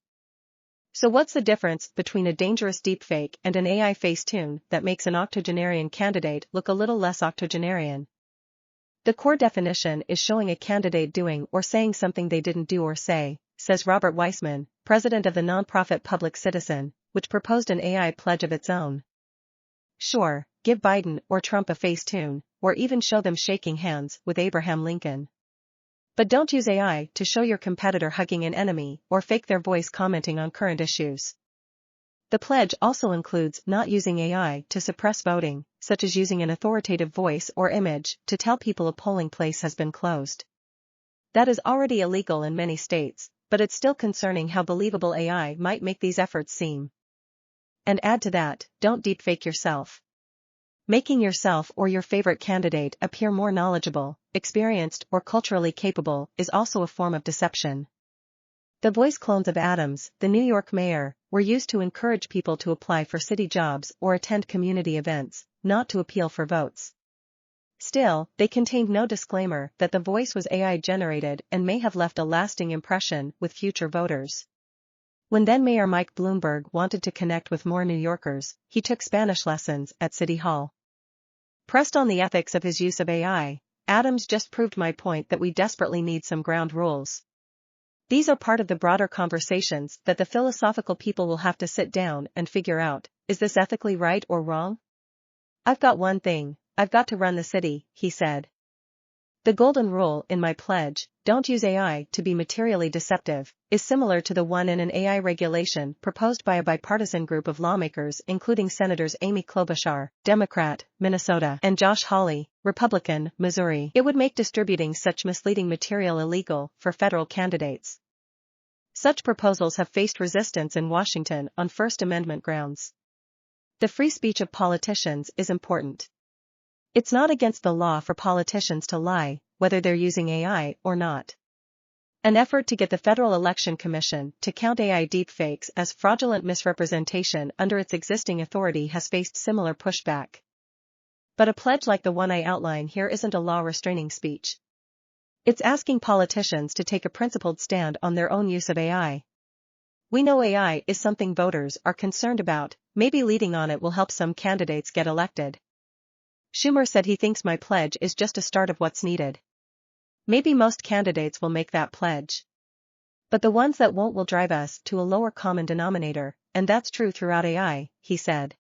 So what's the difference between a dangerous deepfake and an AI Facetune that makes an octogenarian candidate look a little less octogenarian? The core definition is showing a candidate doing or saying something they didn't do or say, says Robert Weissman, president of the nonprofit Public Citizen, which proposed an AI pledge of its own. Sure, give Biden or Trump a Facetune, or even show them shaking hands with Abraham Lincoln. But don't use AI to show your competitor hugging an enemy or fake their voice commenting on current issues. The pledge also includes not using AI to suppress voting, such as using an authoritative voice or image to tell people a polling place has been closed. That is already illegal in many states, but it's still concerning how believable AI might make these efforts seem. And add to that, don't deepfake yourself. Making yourself or your favorite candidate appear more knowledgeable, experienced, or culturally capable is also a form of deception. The voice clones of Adams, the New York mayor, were used to encourage people to apply for city jobs or attend community events, not to appeal for votes. Still, they contained no disclaimer that the voice was AI-generated and may have left a lasting impression with future voters. When then-Mayor Mike Bloomberg wanted to connect with more New Yorkers, he took Spanish lessons at City Hall. Pressed on the ethics of his use of AI, Adams just proved my point that we desperately need some ground rules. These are part of the broader conversations that the philosophical people will have to sit down and figure out, is this ethically right or wrong? I've got one thing, I've got to run the city, he said. The golden rule in my pledge, don't use AI to be materially deceptive, is similar to the one in an AI regulation proposed by a bipartisan group of lawmakers including Senators Amy Klobuchar, Democrat, Minnesota, and Josh Hawley, Republican, Missouri. It would make distributing such misleading material illegal for federal candidates. Such proposals have faced resistance in Washington on First Amendment grounds. The free speech of politicians is important. It's not against the law for politicians to lie, whether they're using AI or not. An effort to get the Federal Election Commission to count AI deepfakes as fraudulent misrepresentation under its existing authority has faced similar pushback. But a pledge like the one I outline here isn't a law restraining speech. It's asking politicians to take a principled stand on their own use of AI. We know AI is something voters are concerned about, maybe leading on it will help some candidates get elected. Schumer said he thinks my pledge is just a start of what's needed. Maybe most candidates will make that pledge. But the ones that won't will drive us to a lower common denominator, and that's true throughout AI, he said.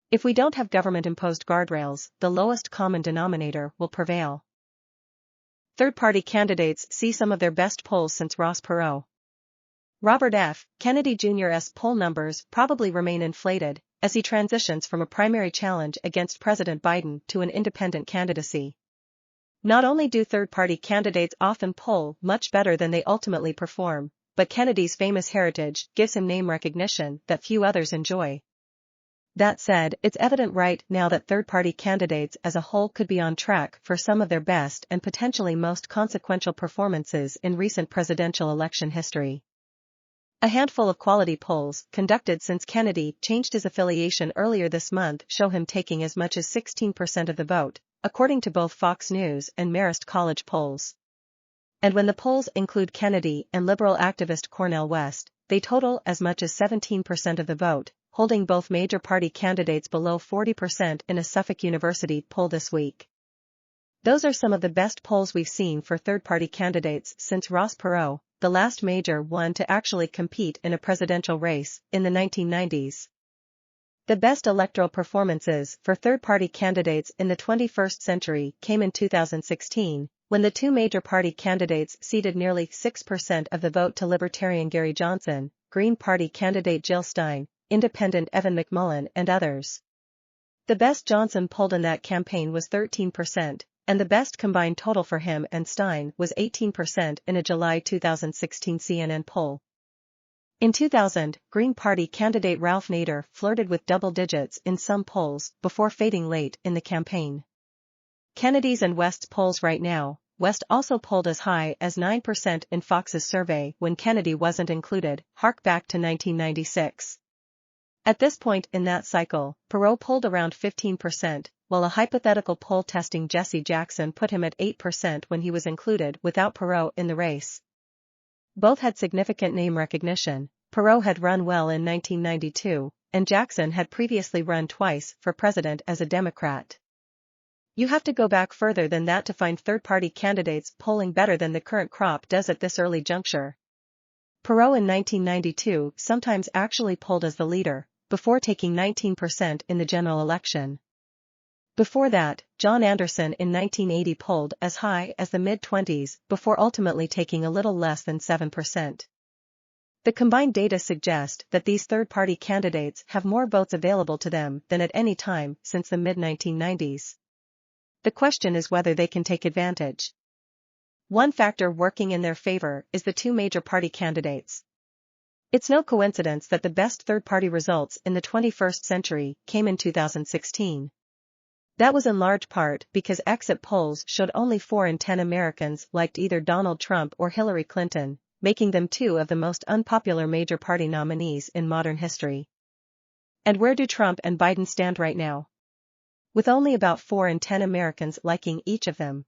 If we don't have government-imposed guardrails, the lowest common denominator will prevail. Third-party candidates see some of their best polls since Ross Perot. Robert F. Kennedy Jr.'s poll numbers probably remain inflated, as he transitions from a primary challenge against President Biden to an independent candidacy. Not only do third-party candidates often poll much better than they ultimately perform, but Kennedy's famous heritage gives him name recognition that few others enjoy. That said, it's evident right now that third-party candidates as a whole could be on track for some of their best and potentially most consequential performances in recent presidential election history. A handful of quality polls conducted since Kennedy changed his affiliation earlier this month show him taking as much as 16% of the vote, according to both Fox News and Marist College polls. And when the polls include Kennedy and liberal activist Cornel West, they total as much as 17% of the vote, holding both major party candidates below 40% in a Suffolk University poll this week. Those are some of the best polls we've seen for third-party candidates since Ross Perot, the last major one to actually compete in a presidential race, in the 1990s. The best electoral performances for third-party candidates in the 21st century came in 2016, when the two major party candidates ceded nearly 6% of the vote to Libertarian Gary Johnson, Green Party candidate Jill Stein, Independent Evan McMullin and others. The best Johnson polled in that campaign was 13%, and the best combined total for him and Stein was 18% in a July 2016 CNN poll. In 2000, Green Party candidate Ralph Nader flirted with double digits in some polls before fading late in the campaign. Kennedy's and West's polls right now, West also polled as high as 9% in Fox's survey when Kennedy wasn't included, hark back to 1996. At this point in that cycle, Perot polled around 15%, while a hypothetical poll testing Jesse Jackson put him at 8% when he was included without Perot in the race. Both had significant name recognition. Perot had run well in 1992, and Jackson had previously run twice for president as a Democrat. You have to go back further than that to find third-party candidates polling better than the current crop does at this early juncture. Perot in 1992 sometimes actually polled as the leader, before taking 19% in the general election. Before that, John Anderson in 1980 polled as high as the mid-20s before ultimately taking a little less than 7%. The combined data suggest that these third-party candidates have more votes available to them than at any time since the mid-1990s. The question is whether they can take advantage. One factor working in their favor is the two major party candidates. It's no coincidence that the best third-party results in the 21st century came in 2016. That was in large part because exit polls showed only 4 in 10 Americans liked either Donald Trump or Hillary Clinton, making them two of the most unpopular major party nominees in modern history. And where do Trump and Biden stand right now? With only about 4 in 10 Americans liking each of them.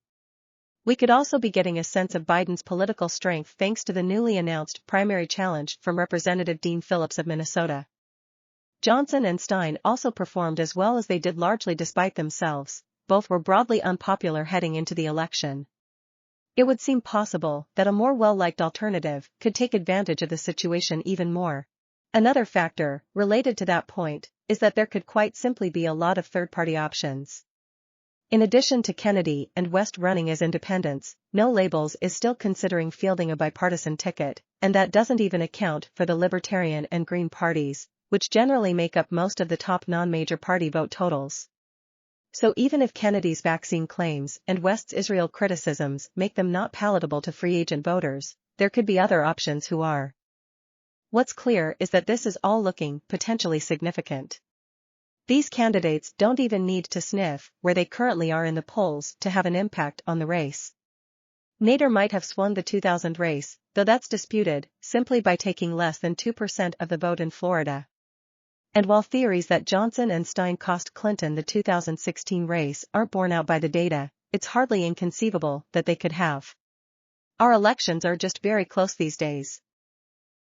We could also be getting a sense of Biden's political strength thanks to the newly announced primary challenge from Representative Dean Phillips of Minnesota. Johnson and Stein also performed as well as they did largely despite themselves. Both were broadly unpopular heading into the election. It would seem possible that a more well-liked alternative could take advantage of the situation even more. Another factor, related to that point, is that there could quite simply be a lot of third-party options. In addition to Kennedy and West running as independents, No Labels is still considering fielding a bipartisan ticket, and that doesn't even account for the Libertarian and Green parties, which generally make up most of the top non-major party vote totals. So even if Kennedy's vaccine claims and West's Israel criticisms make them not palatable to free agent voters, there could be other options who are. What's clear is that this is all looking potentially significant. These candidates don't even need to sniff where they currently are in the polls to have an impact on the race. Nader might have swung the 2000 race, though that's disputed, simply by taking less than 2% of the vote in Florida. And while theories that Johnson and Stein cost Clinton the 2016 race aren't borne out by the data, it's hardly inconceivable that they could have. Our elections are just very close these days.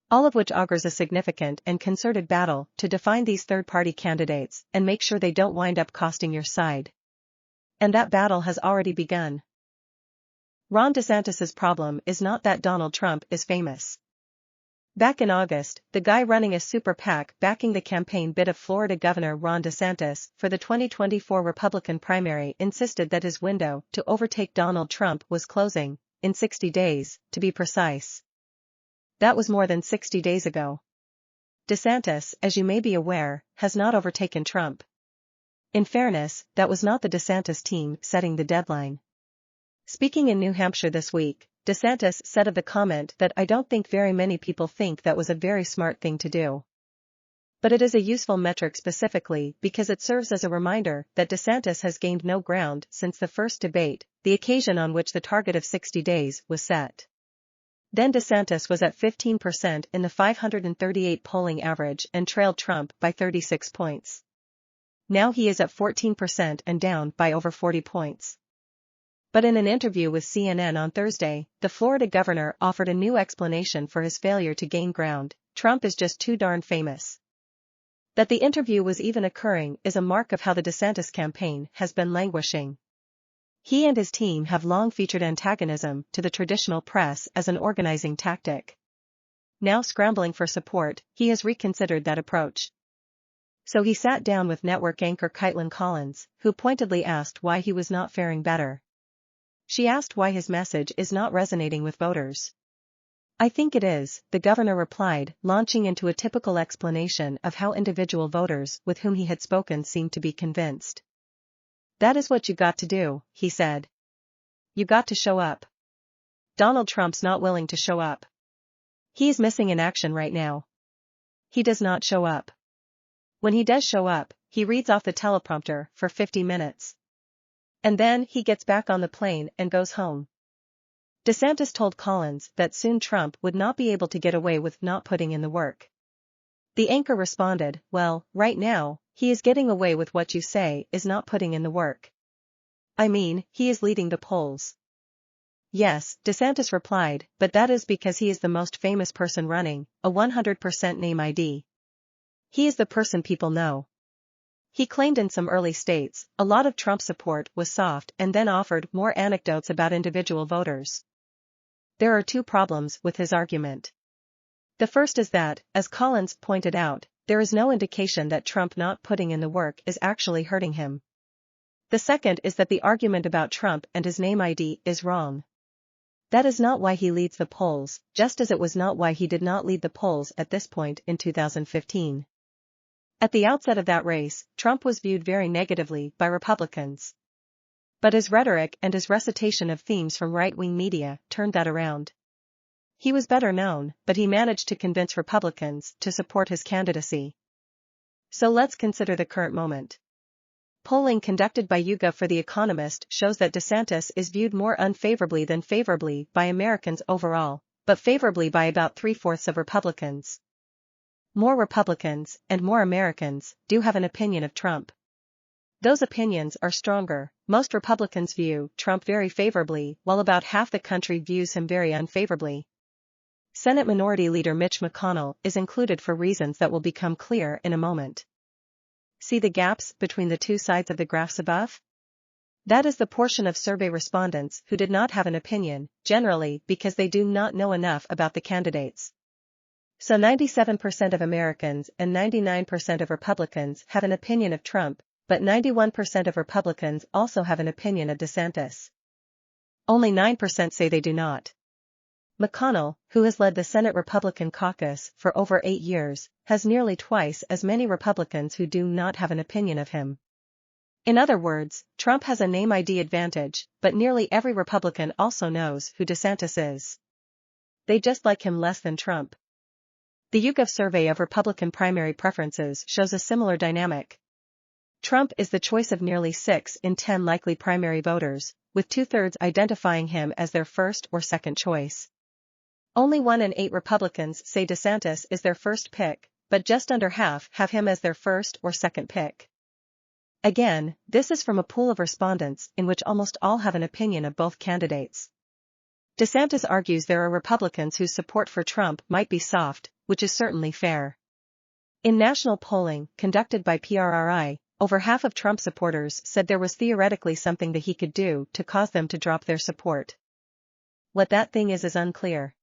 All of which augurs a significant and concerted battle to define these third-party candidates and make sure they don't wind up costing your side. And that battle has already begun. Ron DeSantis's problem is not that Donald Trump is famous. Back in August, the guy running a super PAC backing the campaign bid of Florida Governor Ron DeSantis for the 2024 Republican primary insisted that his window to overtake Donald Trump was closing, in 60 days, to be precise. That was more than 60 days ago. DeSantis, as you may be aware, has not overtaken Trump. In fairness, that was not the DeSantis team setting the deadline. Speaking in New Hampshire this week, DeSantis said of the comment that I don't think very many people think that was a very smart thing to do. But it is a useful metric specifically because it serves as a reminder that DeSantis has gained no ground since the first debate, the occasion on which the target of 60 days was set. Then DeSantis was at 15% in the 538 polling average and trailed Trump by 36 points. Now he is at 14% and down by over 40 points. But in an interview with CNN on Thursday, the Florida governor offered a new explanation for his failure to gain ground: Trump is just too darn famous. That the interview was even occurring is a mark of how the DeSantis campaign has been languishing. He and his team have long featured antagonism to the traditional press as an organizing tactic. Now scrambling for support, he has reconsidered that approach. So he sat down with network anchor Caitlin Collins, who pointedly asked why he was not faring better. She asked why his message is not resonating with voters. I think it is, the governor replied, launching into a typical explanation of how individual voters with whom he had spoken seemed to be convinced. That is what you got to do, he said. You got to show up. Donald Trump's not willing to show up. He is missing in action right now. He does not show up. When he does show up, he reads off the teleprompter for 50 minutes. And then he gets back on the plane and goes home. DeSantis told Collins that soon Trump would not be able to get away with not putting in the work. The anchor responded, well, right now, he is getting away with what you say is not putting in the work. I mean, he is leading the polls. Yes, DeSantis replied, but that is because he is the most famous person running, a 100% name ID. He is the person people know. He claimed in some early states, a lot of Trump support was soft and then offered more anecdotes about individual voters. There are two problems with his argument. The first is that, as Collins pointed out, there is no indication that Trump not putting in the work is actually hurting him. The second is that the argument about Trump and his name ID is wrong. That is not why he leads the polls, just as it was not why he did not lead the polls at this point in 2015. At the outset of that race, Trump was viewed very negatively by Republicans. But his rhetoric and his recitation of themes from right-wing media turned that around. He was better known, but he managed to convince Republicans to support his candidacy. So let's consider the current moment. Polling conducted by YouGov for The Economist shows that DeSantis is viewed more unfavorably than favorably by Americans overall, but favorably by about 3/4 of Republicans. More Republicans, and more Americans, do have an opinion of Trump. Those opinions are stronger. Most Republicans view Trump very favorably, while about half the country views him very unfavorably. Senate Minority Leader Mitch McConnell is included for reasons that will become clear in a moment. See the gaps between the two sides of the graphs above? That is the portion of survey respondents who did not have an opinion, generally because they do not know enough about the candidates. So 97% of Americans and 99% of Republicans have an opinion of Trump, but 91% of Republicans also have an opinion of DeSantis. Only 9% say they do not. McConnell, who has led the Senate Republican caucus for over 8 years, has nearly twice as many Republicans who do not have an opinion of him. In other words, Trump has a name ID advantage, but nearly every Republican also knows who DeSantis is. They just like him less than Trump. The YouGov survey of Republican primary preferences shows a similar dynamic. Trump is the choice of nearly 6 in 10 likely primary voters, with 2/3 identifying him as their first or second choice. Only 1 in 8 Republicans say DeSantis is their first pick, but just under half have him as their first or second pick. Again, this is from a pool of respondents in which almost all have an opinion of both candidates. DeSantis argues there are Republicans whose support for Trump might be soft, which is certainly fair. In national polling, conducted by PRRI, over half of Trump supporters said there was theoretically something that he could do to cause them to drop their support. What that thing is unclear.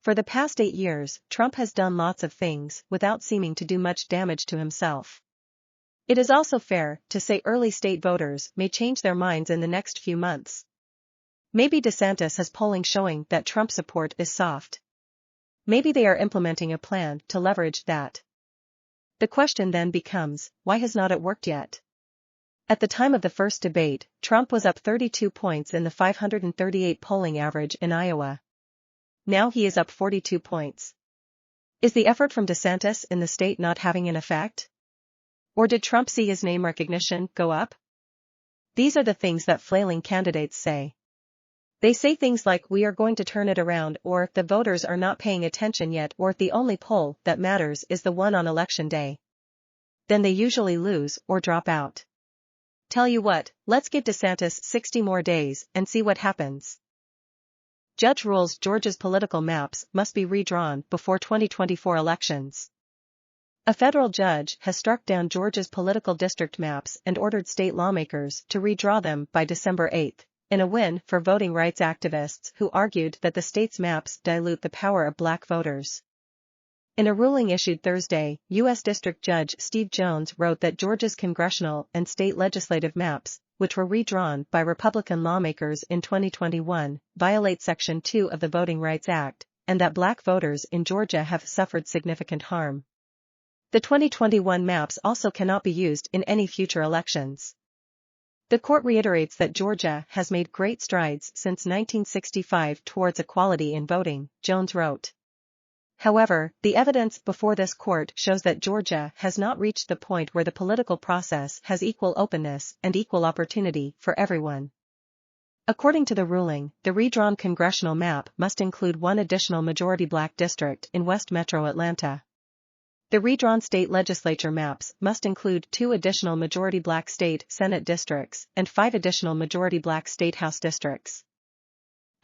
For the past 8 years, Trump has done lots of things without seeming to do much damage to himself. It is also fair to say early state voters may change their minds in the next few months. Maybe DeSantis has polling showing that Trump support is soft. Maybe they are implementing a plan to leverage that. The question then becomes, why has not it worked yet? At the time of the first debate, Trump was up 32 points in the 538 polling average in Iowa. Now he is up 42 points. Is the effort from DeSantis in the state not having an effect? Or did Trump see his name recognition go up? These are the things that flailing candidates say. They say things like we are going to turn it around, or the voters are not paying attention yet, or the only poll that matters is the one on election day. Then they usually lose or drop out. Tell you what, let's give DeSantis 60 more days and see what happens. Judge rules Georgia's political maps must be redrawn before 2024 elections. A federal judge has struck down Georgia's political district maps and ordered state lawmakers to redraw them by December 8, in a win for voting rights activists who argued that the state's maps dilute the power of black voters. In a ruling issued Thursday, U.S. District Judge Steve Jones wrote that Georgia's congressional and state legislative maps, which were redrawn by Republican lawmakers in 2021, violate Section 2 of the Voting Rights Act, and that black voters in Georgia have suffered significant harm. The 2021 maps also cannot be used in any future elections. The court reiterates that Georgia has made great strides since 1965 towards equality in voting, Jones wrote. However, the evidence before this court shows that Georgia has not reached the point where the political process has equal openness and equal opportunity for everyone. According to the ruling, the redrawn congressional map must include one additional majority black district in West Metro Atlanta. The redrawn state legislature maps must include 2 additional majority black state Senate districts and 5 additional majority black state House districts.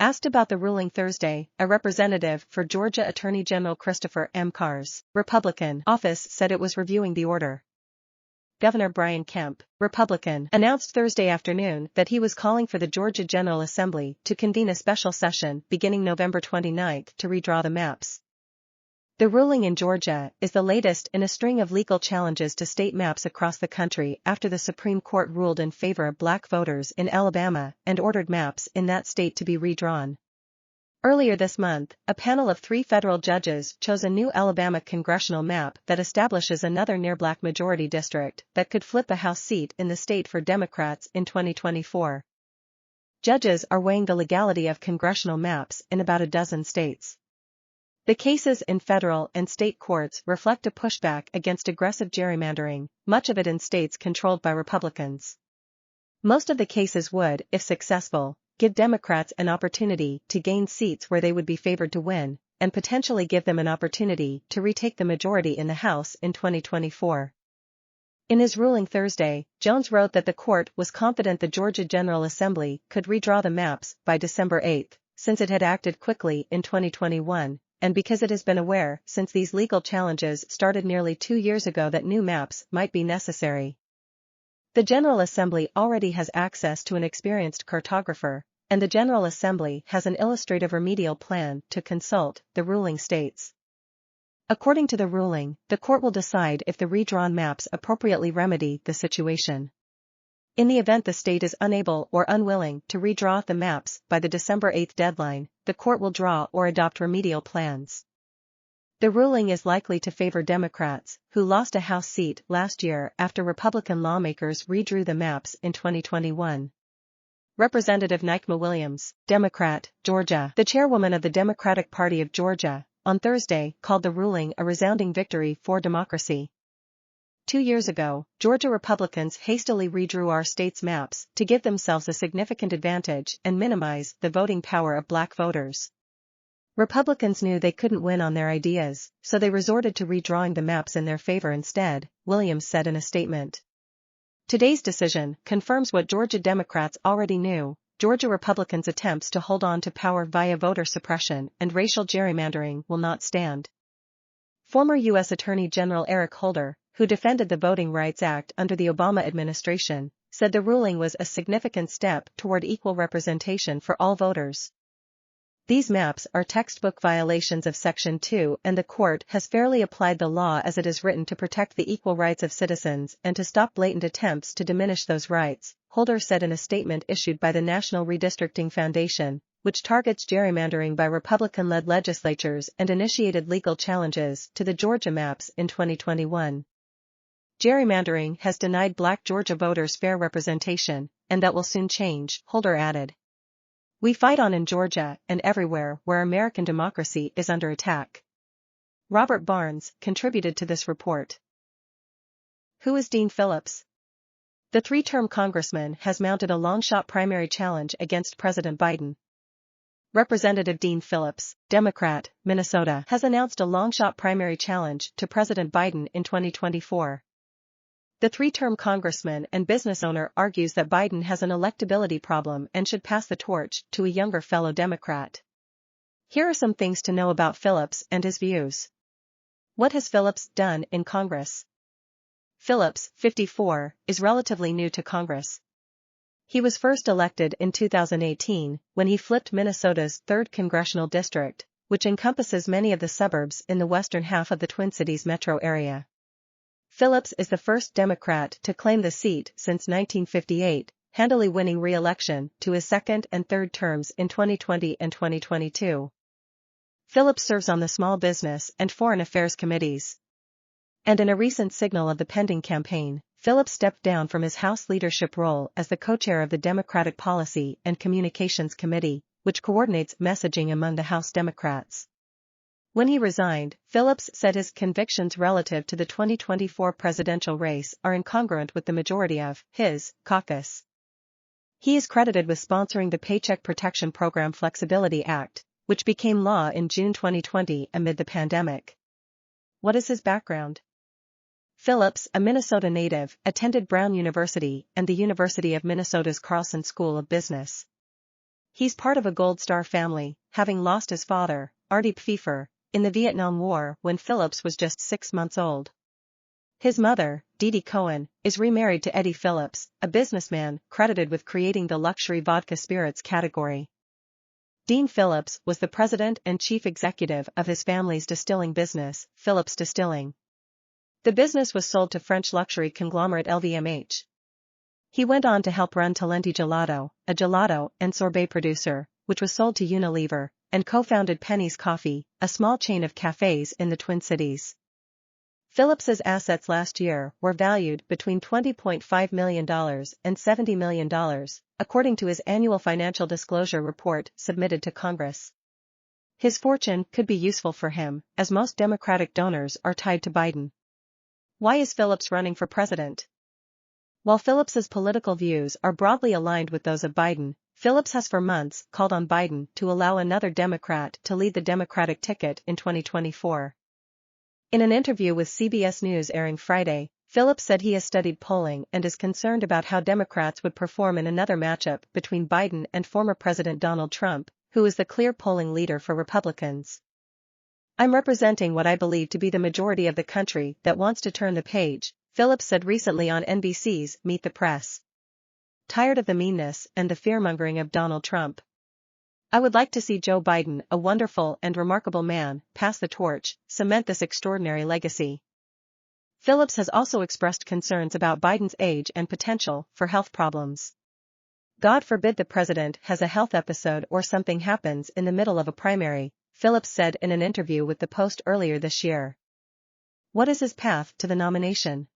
Asked about the ruling Thursday, a representative for Georgia Attorney General Christopher M. Carr's Republican office said it was reviewing the order. Governor Brian Kemp, Republican, announced Thursday afternoon that he was calling for the Georgia General Assembly to convene a special session beginning November 29 to redraw the maps. The ruling in Georgia is the latest in a string of legal challenges to state maps across the country after the Supreme Court ruled in favor of black voters in Alabama and ordered maps in that state to be redrawn. Earlier this month, a panel of 3 federal judges chose a new Alabama congressional map that establishes another near-black majority district that could flip a House seat in the state for Democrats in 2024. Judges are weighing the legality of congressional maps in about a dozen states. The cases in federal and state courts reflect a pushback against aggressive gerrymandering, much of it in states controlled by Republicans. Most of the cases would, if successful, give Democrats an opportunity to gain seats where they would be favored to win, and potentially give them an opportunity to retake the majority in the House in 2024. In his ruling Thursday, Jones wrote that the court was confident the Georgia General Assembly could redraw the maps by December 8, since it had acted quickly in 2021. And because it has been aware since these legal challenges started nearly 2 years ago that new maps might be necessary. The General Assembly already has access to an experienced cartographer, and the General Assembly has an illustrative remedial plan to consult, the ruling states. According to the ruling, the court will decide if the redrawn maps appropriately remedy the situation. In the event the state is unable or unwilling to redraw the maps by the December 8 deadline, the court will draw or adopt remedial plans. The ruling is likely to favor Democrats, who lost a House seat last year after Republican lawmakers redrew the maps in 2021. Representative Nikema Williams, Democrat, Georgia, the chairwoman of the Democratic Party of Georgia, on Thursday called the ruling a resounding victory for democracy. 2 years ago, Georgia Republicans hastily redrew our state's maps to give themselves a significant advantage and minimize the voting power of black voters. Republicans knew they couldn't win on their ideas, so they resorted to redrawing the maps in their favor instead, Williams said in a statement. Today's decision confirms what Georgia Democrats already knew: Georgia Republicans' attempts to hold on to power via voter suppression and racial gerrymandering will not stand. Former U.S. Attorney General Eric Holder, who defended the Voting Rights Act under the Obama administration, said the ruling was a significant step toward equal representation for all voters. These maps are textbook violations of Section 2, and the court has fairly applied the law as it is written to protect the equal rights of citizens and to stop blatant attempts to diminish those rights, Holder said in a statement issued by the National Redistricting Foundation, which targets gerrymandering by Republican-led legislatures and initiated legal challenges to the Georgia maps in 2021. Gerrymandering has denied Black Georgia voters fair representation, and that will soon change, Holder added. We fight on in Georgia and everywhere where American democracy is under attack. Robert Barnes contributed to this report. Who is Dean Phillips? The three-term congressman has mounted a long-shot primary challenge against President Biden. Representative Dean Phillips, Democrat, Minnesota, has announced a long-shot primary challenge to President Biden in 2024. The three-term congressman and business owner argues that Biden has an electability problem and should pass the torch to a younger fellow Democrat. Here are some things to know about Phillips and his views. What has Phillips done in Congress? Phillips, 54, is relatively new to Congress. He was first elected in 2018 when he flipped Minnesota's 3rd congressional district, which encompasses many of the suburbs in the western half of the Twin Cities metro area. Phillips is the first Democrat to claim the seat since 1958, handily winning re-election to his second and third terms in 2020 and 2022. Phillips serves on the Small Business and Foreign Affairs committees. And in a recent signal of the pending campaign, Phillips stepped down from his House leadership role as the co-chair of the Democratic Policy and Communications Committee, which coordinates messaging among the House Democrats. When he resigned, Phillips said his convictions relative to the 2024 presidential race are incongruent with the majority of his caucus. He is credited with sponsoring the Paycheck Protection Program Flexibility Act, which became law in June 2020 amid the pandemic. What is his background? Phillips, a Minnesota native, attended Brown University and the University of Minnesota's Carlson School of Business. He's part of a Gold Star family, having lost his father, Artie Pfeiffer, in the Vietnam War when Phillips was just 6 months old. His mother, Ju.dy Cohen, is remarried to Eddie Phillips, a businessman credited with creating the luxury vodka spirits category. Dean Phillips was the president and chief executive of his family's distilling business, Phillips Distilling. The business was sold to French luxury conglomerate LVMH. He went on to help run Talenti Gelato, a gelato and sorbet producer, which was sold to Unilever, and co-founded Penny's Coffee, a small chain of cafes in the Twin Cities. Phillips's assets last year were valued between $20.5 million and $70 million, according to his annual financial disclosure report submitted to Congress. His fortune could be useful for him, as most Democratic donors are tied to Biden. Why is Phillips running for president? While Phillips's political views are broadly aligned with those of Biden, Phillips has for months called on Biden to allow another Democrat to lead the Democratic ticket in 2024. In an interview with CBS News airing Friday, Phillips said he has studied polling and is concerned about how Democrats would perform in another matchup between Biden and former President Donald Trump, who is the clear polling leader for Republicans. I'm representing what I believe to be the majority of the country that wants to turn the page, Phillips said recently on NBC's Meet the Press. Tired of the meanness and the fearmongering of Donald Trump. I would like to see Joe Biden, a wonderful and remarkable man, pass the torch, cement this extraordinary legacy. Phillips has also expressed concerns about Biden's age and potential for health problems. God forbid the president has a health episode or something happens in the middle of a primary, Phillips said in an interview with the Post earlier this year. What is his path to the nomination?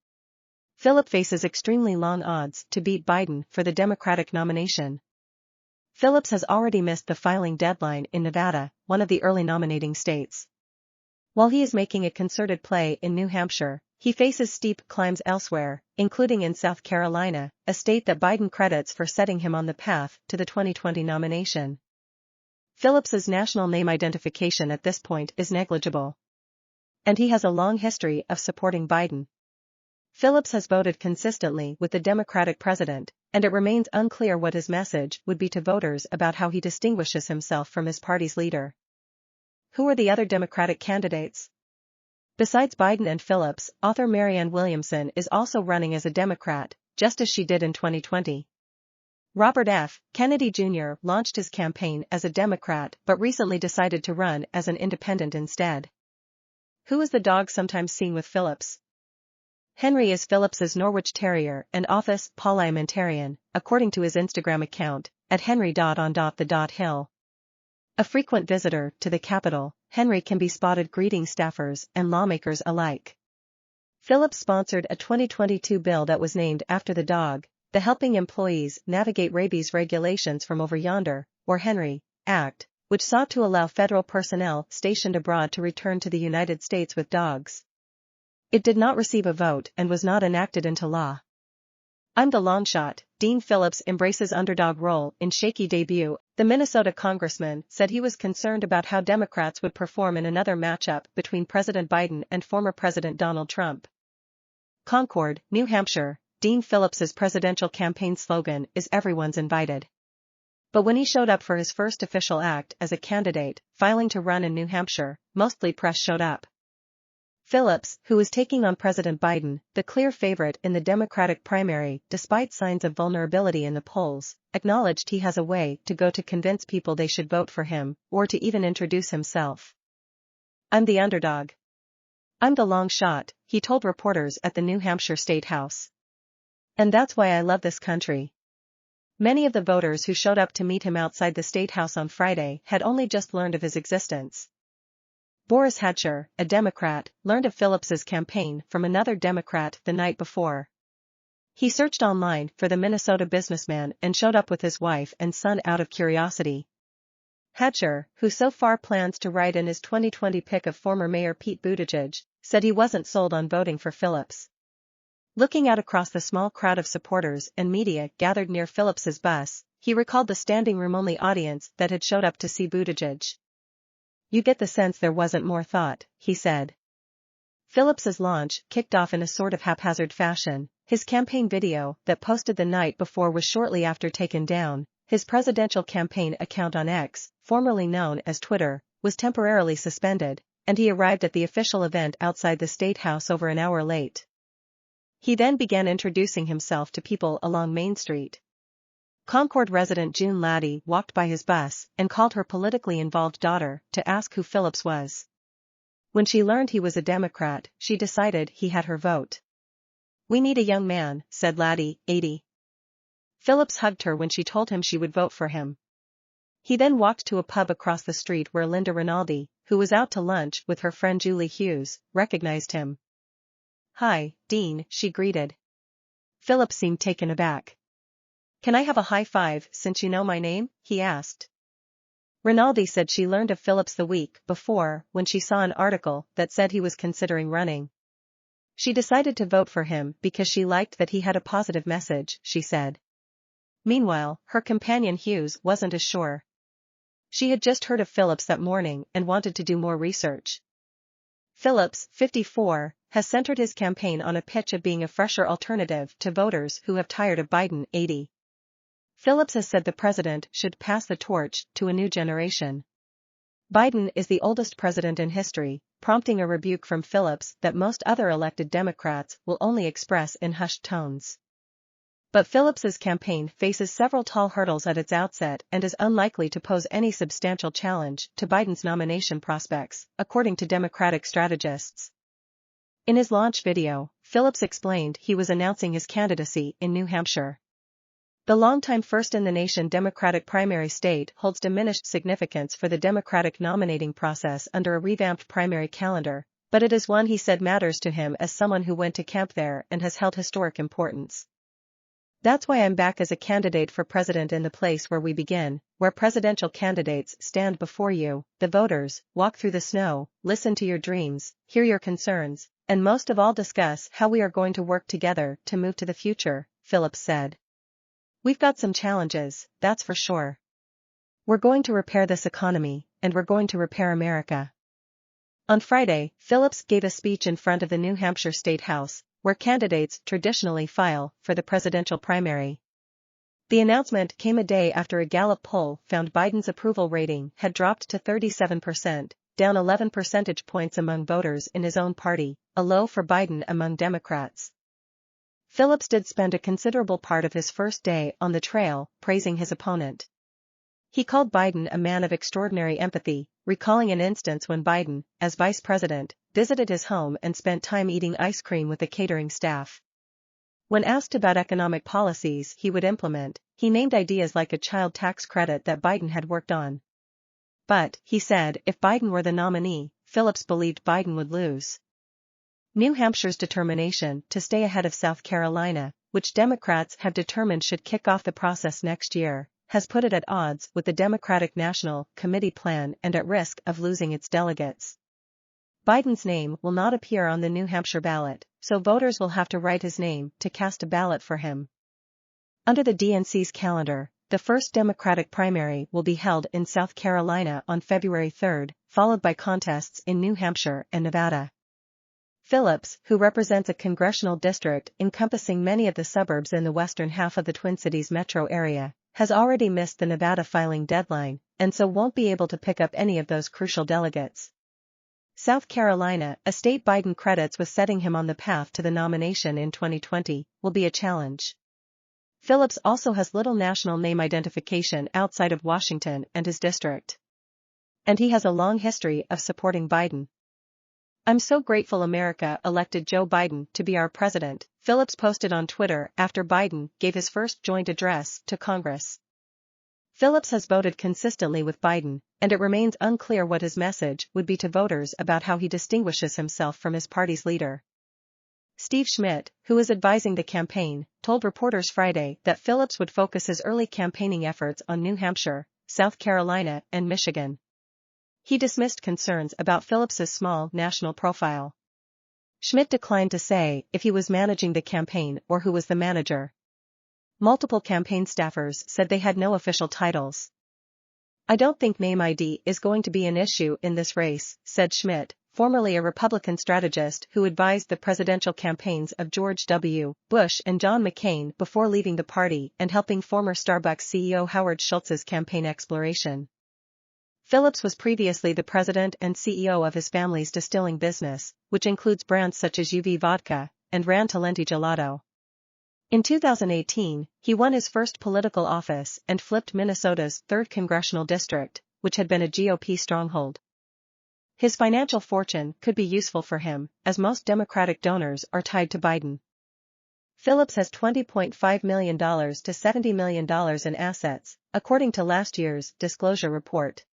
Phillips faces extremely long odds to beat Biden for the Democratic nomination. Phillips has already missed the filing deadline in Nevada, one of the early nominating states. While he is making a concerted play in New Hampshire, he faces steep climbs elsewhere, including in South Carolina, a state that Biden credits for setting him on the path to the 2020 nomination. Phillips's national name identification at this point is negligible. And he has a long history of supporting Biden. Phillips has voted consistently with the Democratic president, and it remains unclear what his message would be to voters about how he distinguishes himself from his party's leader. Who are the other Democratic candidates? Besides Biden and Phillips, author Marianne Williamson is also running as a Democrat, just as she did in 2020. Robert F. Kennedy Jr. launched his campaign as a Democrat but recently decided to run as an independent instead. Who is the dog sometimes seen with Phillips? Henry is Phillips's Norwich Terrier and office parliamentarian, according to his Instagram account, at henry.on.the.hill. A frequent visitor to the Capitol, Henry can be spotted greeting staffers and lawmakers alike. Phillips sponsored a 2022 bill that was named after the dog, the Helping Employees Navigate Rabies Regulations from Over Yonder, or Henry, Act, which sought to allow federal personnel stationed abroad to return to the United States with dogs. It did not receive a vote and was not enacted into law. I'm the long shot. Dean Phillips embraces underdog role in shaky debut. The Minnesota congressman said he was concerned about how Democrats would perform in another matchup between President Biden and former President Donald Trump. Concord, New Hampshire. Dean Phillips's presidential campaign slogan is "Everyone's invited." But when he showed up for his first official act as a candidate, filing to run in New Hampshire, mostly press showed up. Phillips, who is taking on President Biden, the clear favorite in the Democratic primary despite signs of vulnerability in the polls, acknowledged he has a way to go to convince people they should vote for him, or to even introduce himself. I'm the underdog. I'm the long shot, he told reporters at the New Hampshire State House. And that's why I love this country. Many of the voters who showed up to meet him outside the State House on Friday had only just learned of his existence. Boris Hatcher, a Democrat, learned of Phillips's campaign from another Democrat the night before. He searched online for the Minnesota businessman and showed up with his wife and son out of curiosity. Hatcher, who so far plans to write in his 2020 pick of former Mayor Pete Buttigieg, said he wasn't sold on voting for Phillips. Looking out across the small crowd of supporters and media gathered near Phillips's bus, he recalled the standing room-only audience that had showed up to see Buttigieg. You get the sense there wasn't more thought, he said. Phillips's launch kicked off in a sort of haphazard fashion. His campaign video that posted the night before was shortly after taken down. His presidential campaign account on X, formerly known as Twitter, was temporarily suspended, and he arrived at the official event outside the State House over an hour late. He then began introducing himself to people along Main Street. Concord resident Ju.dy walked by his bus and called her politically involved daughter to ask who Phillips was. When she learned he was a Democrat, she decided he had her vote. We need a young man, said Laddie, 80. Phillips hugged her when she told him she would vote for him. He then walked to a pub across the street where Linda Rinaldi, who was out to lunch with her friend Julie Hughes, recognized him. Hi, Dean, she greeted. Phillips seemed taken aback. Can I have a high five since you know my name? He asked. Rinaldi said she learned of Phillips the week before when she saw an article that said he was considering running. She decided to vote for him because she liked that he had a positive message, she said. Meanwhile, her companion Hughes wasn't as sure. She had just heard of Phillips that morning and wanted to do more research. Phillips, 54, has centered his campaign on a pitch of being a fresher alternative to voters who have tired of Biden, 80. Phillips has said the president should pass the torch to a new generation. Biden is the oldest president in history, prompting a rebuke from Phillips that most other elected Democrats will only express in hushed tones. But Phillips's campaign faces several tall hurdles at its outset and is unlikely to pose any substantial challenge to Biden's nomination prospects, according to Democratic strategists. In his launch video, Phillips explained he was announcing his candidacy in New Hampshire. The longtime first-in-the-nation Democratic primary state holds diminished significance for the Democratic nominating process under a revamped primary calendar, but it is one he said matters to him as someone who went to camp there and has held historic importance. That's why I'm back as a candidate for president in the place where we begin, where presidential candidates stand before you, the voters, walk through the snow, listen to your dreams, hear your concerns, and most of all discuss how we are going to work together to move to the future, Phillips said. We've got some challenges, that's for sure. We're going to repair this economy, and we're going to repair America. On Friday, Phillips gave a speech in front of the New Hampshire State House, where candidates traditionally file for the presidential primary. The announcement came a day after a Gallup poll found Biden's approval rating had dropped to 37%, down 11 percentage points among voters in his own party, a low for Biden among Democrats. Phillips did spend a considerable part of his first day on the trail praising his opponent. He called Biden a man of extraordinary empathy, recalling an instance when Biden, as vice president, visited his home and spent time eating ice cream with the catering staff. When asked about economic policies he would implement, he named ideas like a child tax credit that Biden had worked on. But, he said, if Biden were the nominee, Phillips believed Biden would lose. New Hampshire's determination to stay ahead of South Carolina, which Democrats have determined should kick off the process next year, has put it at odds with the Democratic National Committee plan and at risk of losing its delegates. Biden's name will not appear on the New Hampshire ballot, so voters will have to write his name to cast a ballot for him. Under the DNC's calendar, the first Democratic primary will be held in South Carolina on February 3, followed by contests in New Hampshire and Nevada. Phillips, who represents a congressional district encompassing many of the suburbs in the western half of the Twin Cities metro area, has already missed the Nevada filing deadline, and so won't be able to pick up any of those crucial delegates. South Carolina, a state Biden credits with setting him on the path to the nomination in 2020, will be a challenge. Phillips also has little national name identification outside of Washington and his district. And he has a long history of supporting Biden. "I'm so grateful America elected Joe Biden to be our president," Phillips posted on Twitter after Biden gave his first joint address to Congress. Phillips has voted consistently with Biden, and it remains unclear what his message would be to voters about how he distinguishes himself from his party's leader. Steve Schmidt, who is advising the campaign, told reporters Friday that Phillips would focus his early campaigning efforts on New Hampshire, South Carolina, and Michigan. He dismissed concerns about Phillips's small national profile. Schmidt declined to say if he was managing the campaign or who was the manager. Multiple campaign staffers said they had no official titles. "I don't think name ID is going to be an issue in this race," said Schmidt, formerly a Republican strategist who advised the presidential campaigns of George W. Bush and John McCain before leaving the party and helping former Starbucks CEO Howard Schultz's campaign exploration. Phillips was previously the president and CEO of his family's distilling business, which includes brands such as Ju.dy Vodka and Rantalenti Gelato. In 2018, he won his first political office and flipped Minnesota's 3rd congressional district, which had been a GOP stronghold. His financial fortune could be useful for him, as most Democratic donors are tied to Biden. Phillips has $20.5 million to $70 million in assets, according to last year's disclosure report.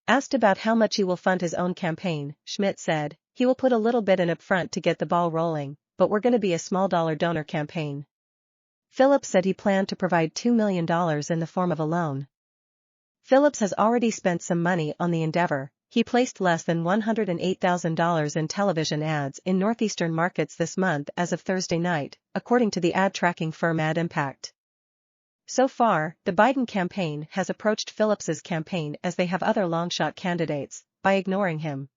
Asked about how much he will fund his own campaign, Schmidt said, "He will put a little bit in up front to get the ball rolling, but we're going to be a small dollar donor campaign." Phillips said he planned to provide $2 million in the form of a loan. Phillips has already spent some money on the endeavor. He placed less than $108,000 in television ads in northeastern markets this month as of Thursday night, according to the ad tracking firm Ad Impact. So far, the Biden campaign has approached Phillips's campaign as they have other long-shot candidates, by ignoring him.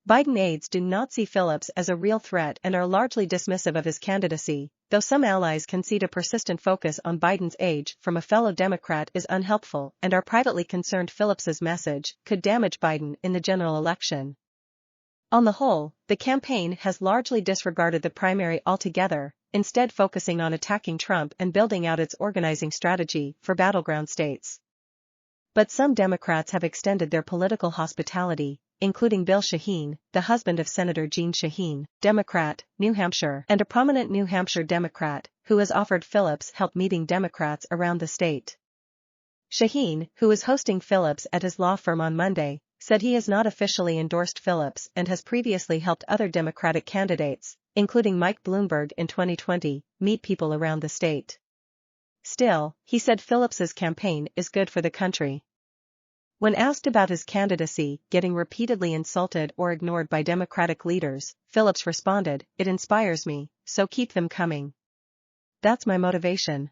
Biden aides do not see Phillips as a real threat and are largely dismissive of his candidacy, though some allies concede a persistent focus on Biden's age from a fellow Democrat is unhelpful and are privately concerned Phillips's message could damage Biden in the general election. On the whole, the campaign has largely disregarded the primary altogether, instead focusing on attacking Trump and building out its organizing strategy for battleground states. But some Democrats have extended their political hospitality, including Bill Shaheen, the husband of Senator Jeanne Shaheen, Democrat, New Hampshire, and a prominent New Hampshire Democrat, who has offered Phillips help meeting Democrats around the state. Shaheen, who is hosting Phillips at his law firm on Monday, said he has not officially endorsed Phillips and has previously helped other Democratic candidates, including Mike Bloomberg in 2020, meet people around the state. Still, he said Phillips's campaign is good for the country. When asked about his candidacy getting repeatedly insulted or ignored by Democratic leaders, Phillips responded, "It inspires me, so keep them coming. That's my motivation."